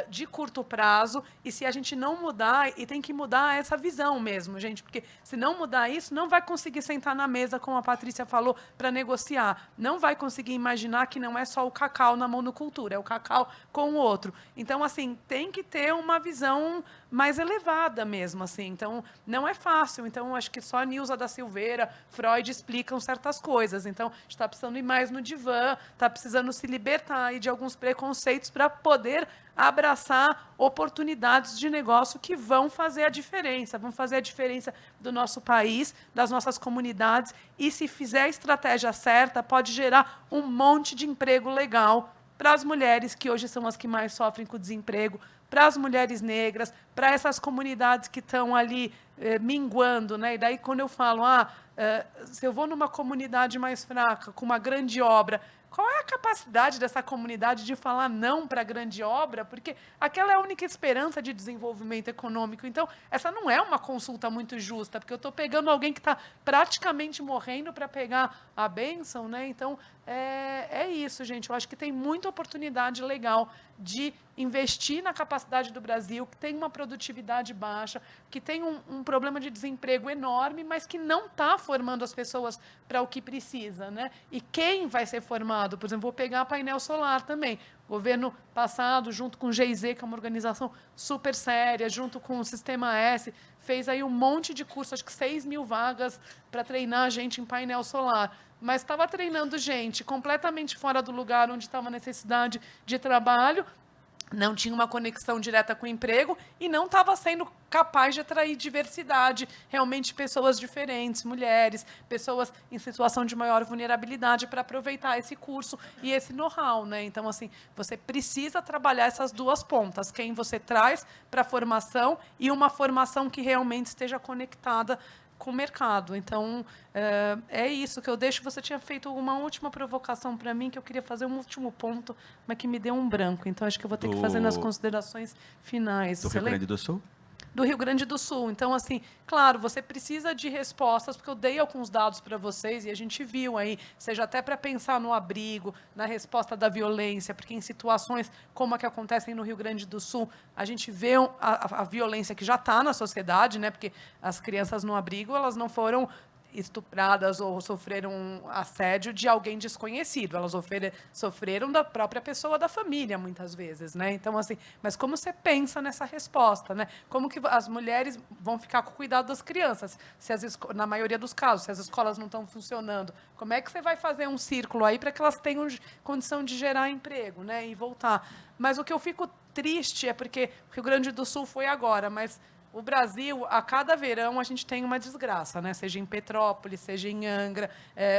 de curto prazo, e se a gente não mudar, e tem que mudar essa visão mesmo, gente, porque se não mudar isso, não vai conseguir sentar na mesa, como a Patrícia falou, para negociar, não vai conseguir imaginar que não é só o cacau na monocultura, é o cacau com o outro. Então, assim, tem que ter uma visão mais elevada mesmo, assim. Então, não é fácil. Então, acho que só Nilza da Silveira, Freud explicam certas coisas. Então, a gente está precisando ir mais no divã, está precisando se libertar aí de alguns preconceitos para poder abraçar oportunidades de negócio que vão fazer a diferença do nosso país, das nossas comunidades, e se fizer a estratégia certa, pode gerar um monte de emprego legal para as mulheres, que hoje são as que mais sofrem com o desemprego, para as mulheres negras, para essas comunidades que estão ali minguando, né? E daí, quando eu falo, se eu vou numa comunidade mais fraca, com uma grande obra, qual é a capacidade dessa comunidade de falar não para a grande obra? Porque aquela é a única esperança de desenvolvimento econômico. Então, essa não é uma consulta muito justa, porque eu estou pegando alguém que está praticamente morrendo para pegar a bênção, né? Então, é isso, gente. Eu acho que tem muita oportunidade legal de investir na capacidade do Brasil, que tem uma produtividade baixa, que tem um problema de desemprego enorme, mas que não está formando as pessoas para o que precisa, né? E quem vai ser formado? Por exemplo, vou pegar painel solar também. O governo passado, junto com o GIZ, que é uma organização super séria, junto com o Sistema S, fez aí um monte de curso, acho que 6 mil vagas para treinar a gente em painel solar. Mas estava treinando gente completamente fora do lugar onde estava a necessidade de trabalho, não tinha uma conexão direta com o emprego e não estava sendo capaz de atrair diversidade, realmente pessoas diferentes, mulheres, pessoas em situação de maior vulnerabilidade para aproveitar esse curso e esse know-how, né? Então, assim, você precisa trabalhar essas duas pontas, quem você traz para a formação e uma formação que realmente esteja conectada com o mercado. Então, é isso que eu deixo. Você tinha feito uma última provocação para mim, que eu queria fazer um último ponto, mas que me deu um branco. Então, acho que eu vou ter que fazer nas considerações finais. Do Rio Grande do Sul? Do Rio Grande do Sul. Então, assim, claro, você precisa de respostas, porque eu dei alguns dados para vocês e a gente viu aí, seja até para pensar no abrigo, na resposta da violência, porque em situações como a que acontecem no Rio Grande do Sul, a gente vê a violência que já está na sociedade, né? Porque as crianças no abrigo, elas não foram estupradas ou sofreram um assédio de alguém desconhecido. Elas sofreram da própria pessoa da família, muitas vezes, né? Então, assim, mas como você pensa nessa resposta, né? Como que as mulheres vão ficar com o cuidado das crianças, se na maioria dos casos, se as escolas não estão funcionando? Como é que você vai fazer um círculo aí para que elas tenham condição de gerar emprego, né? E voltar. Mas o que eu fico triste é porque o Rio Grande do Sul foi agora, mas o Brasil, a cada verão, a gente tem uma desgraça, né? Seja em Petrópolis, seja em Angra,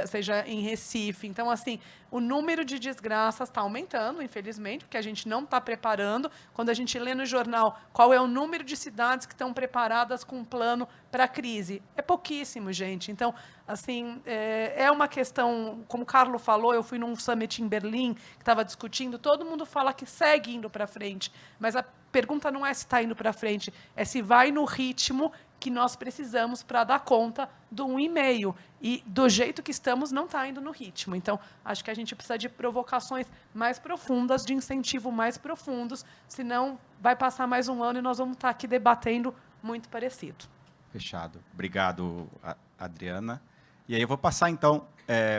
seja em Recife. Então, assim, o número de desgraças está aumentando, infelizmente, porque a gente não está preparando. Quando a gente lê no jornal qual é o número de cidades que estão preparadas com um plano para a crise, é pouquíssimo, gente. Então, assim, é uma questão, como o Carlos falou, eu fui num summit em Berlim, que estava discutindo, todo mundo fala que segue indo para frente, mas a pergunta não é se está indo para frente, é se vai no ritmo que nós precisamos para dar conta do 1,5. E, do jeito que estamos, não está indo no ritmo. Então, acho que a gente precisa de provocações mais profundas, de incentivo mais profundos, senão vai passar mais um ano e nós vamos estar aqui debatendo muito parecido. Fechado. Obrigado, Adriana. E aí eu vou passar, então,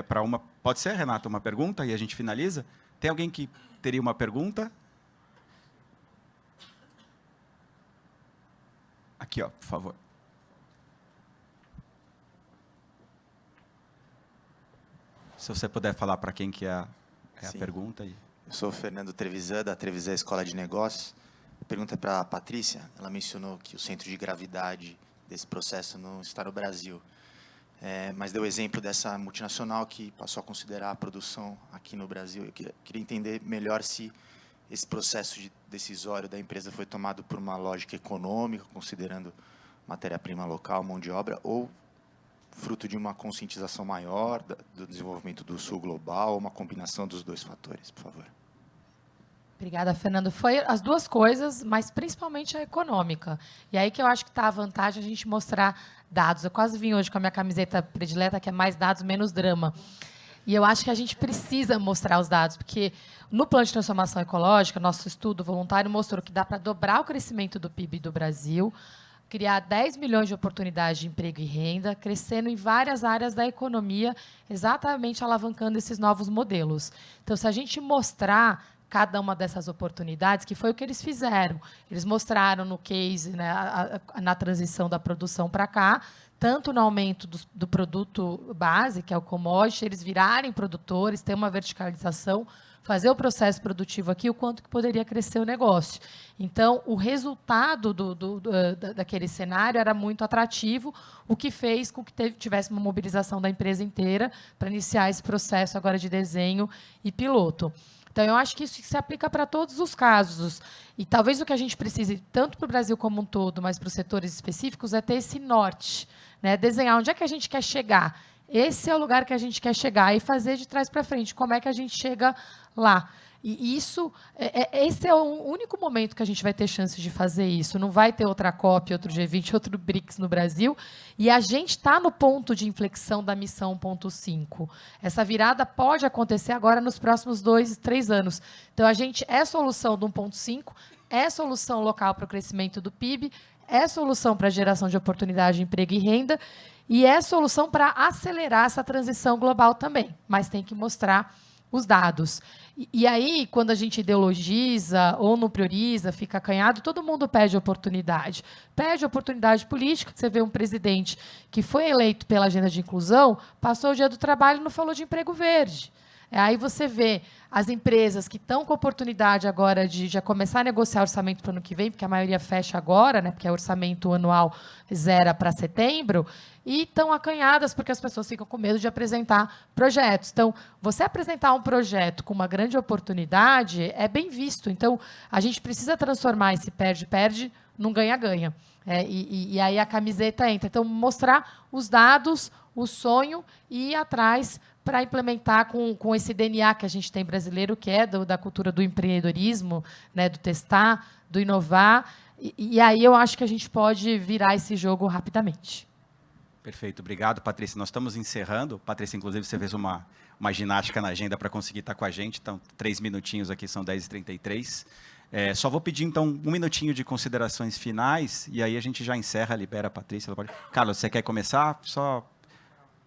para uma... Pode ser, Renato, uma pergunta e a gente finaliza? Tem alguém que teria uma pergunta? Aqui, ó, por favor. Se você puder falar para quem que é a pergunta. Eu sou o Fernando Trevisan, da Trevisan Escola de Negócios. A pergunta é para a Patrícia. Ela mencionou que o centro de gravidade desse processo não está no Brasil. Mas deu o exemplo dessa multinacional que passou a considerar a produção aqui no Brasil. Eu queria entender melhor se esse processo decisório da empresa foi tomado por uma lógica econômica, considerando matéria-prima local, mão de obra, ou fruto de uma conscientização maior do desenvolvimento do Sul global, ou uma combinação dos dois fatores, por favor. Obrigada, Fernando. Foi as duas coisas, mas principalmente a econômica. E aí que eu acho que está a vantagem a gente mostrar dados. Eu quase vim hoje com a minha camiseta predileta, que é mais dados, menos drama. E eu acho que a gente precisa mostrar os dados, porque no Plano de Transformação Ecológica, nosso estudo voluntário mostrou que dá para dobrar o crescimento do PIB do Brasil, criar 10 milhões de oportunidades de emprego e renda, crescendo em várias áreas da economia, exatamente alavancando esses novos modelos. Então, se a gente mostrar cada uma dessas oportunidades, que foi o que eles fizeram. Eles mostraram no case, né, na transição da produção para cá, tanto no aumento do produto base, que é o commodity, eles virarem produtores, ter uma verticalização, fazer o processo produtivo aqui, o quanto que poderia crescer o negócio. Então, o resultado daquele cenário era muito atrativo, o que fez com que tivesse uma mobilização da empresa inteira para iniciar esse processo agora de desenho e piloto. Então, eu acho que isso se aplica para todos os casos. E talvez o que a gente precise, tanto para o Brasil como um todo, mas para os setores específicos, é ter esse norte, né? Desenhar onde é que a gente quer chegar. Esse é o lugar que a gente quer chegar e fazer de trás para frente. Como é que a gente chega lá? E esse é o único momento que a gente vai ter chance de fazer isso. Não vai ter outra COP, outro G20, outro BRICS no Brasil. E a gente está no ponto de inflexão da missão 1.5. Essa virada pode acontecer agora nos próximos 2, 3 anos. Então, a gente é solução do 1.5, é solução local para o crescimento do PIB, é solução para a geração de oportunidade de emprego e renda, e é solução para acelerar essa transição global também. Mas tem que mostrar os dados. E aí, quando a gente ideologiza ou não prioriza, fica acanhado, todo mundo pede oportunidade. Pede oportunidade política, que você vê um presidente que foi eleito pela agenda de inclusão, passou o dia do trabalho e não falou de emprego verde. Aí você vê as empresas que estão com oportunidade agora de já começar a negociar orçamento para o ano que vem, porque a maioria fecha agora, né, porque é orçamento anual zera para setembro, e estão acanhadas porque as pessoas ficam com medo de apresentar projetos. Então, você apresentar um projeto com uma grande oportunidade é bem visto. Então, a gente precisa transformar esse perde-perde num ganha-ganha. E aí a camiseta entra. Então, mostrar os dados, o sonho e ir atrás para implementar com esse DNA que a gente tem brasileiro, que é da cultura do empreendedorismo, né, do testar, do inovar. E aí eu acho que a gente pode virar esse jogo rapidamente. Perfeito, obrigado, Patrícia. Nós estamos encerrando. Patrícia, inclusive, você fez uma ginástica na agenda para conseguir estar com a gente. Então, 3 minutinhos aqui, são 10h33. Só vou pedir, então, 1 minutinho de considerações finais, e aí a gente já encerra, libera a Patrícia. Ela pode... Carlos, você quer começar?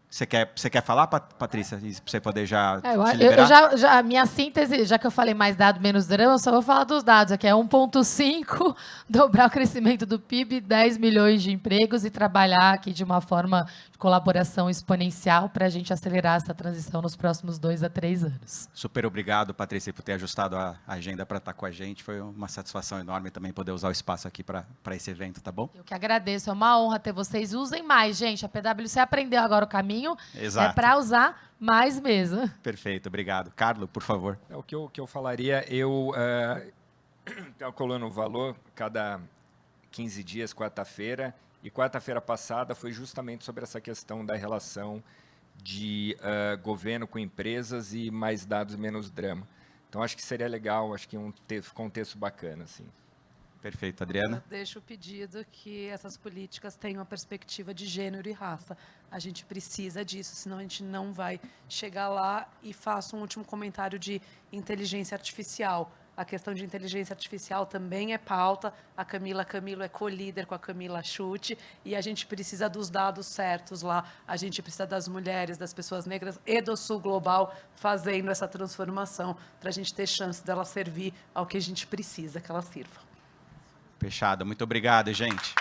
Você quer falar, Patrícia, para você poder já se liberar? A minha síntese, já que eu falei mais dado, menos drama, eu só vou falar dos dados. Aqui é 1,5, dobrar o crescimento do PIB, 10 milhões de empregos e trabalhar aqui de uma forma de colaboração exponencial para a gente acelerar essa transição nos próximos 2 a 3 anos. Super obrigado, Patrícia, por ter ajustado a agenda para estar com a gente. Foi uma satisfação enorme também poder usar o espaço aqui para esse evento, tá bom? Eu que agradeço, é uma honra ter vocês. Usem mais, gente. A PwC aprendeu agora o caminho. Exato. É para usar mais mesmo. Perfeito, obrigado. Carlos, por favor. O que eu falaria, eu calculando o valor, cada 15 dias, quarta-feira, e quarta-feira passada foi justamente sobre essa questão da relação de governo com empresas e mais dados, menos drama. Então, acho que seria legal, acho que ficou um texto bacana, assim. Perfeito, Adriana. Eu deixo o pedido que essas políticas tenham a perspectiva de gênero e raça. A gente precisa disso, senão a gente não vai chegar lá. E faço um último comentário de inteligência artificial. A questão de inteligência artificial também é pauta. A Camilo é co-líder com a Camila Chute, e a gente precisa dos dados certos lá. A gente precisa das mulheres, das pessoas negras e do Sul Global fazendo essa transformação, para a gente ter chance dela servir ao que a gente precisa que ela sirva. Fechado. Muito obrigado, gente.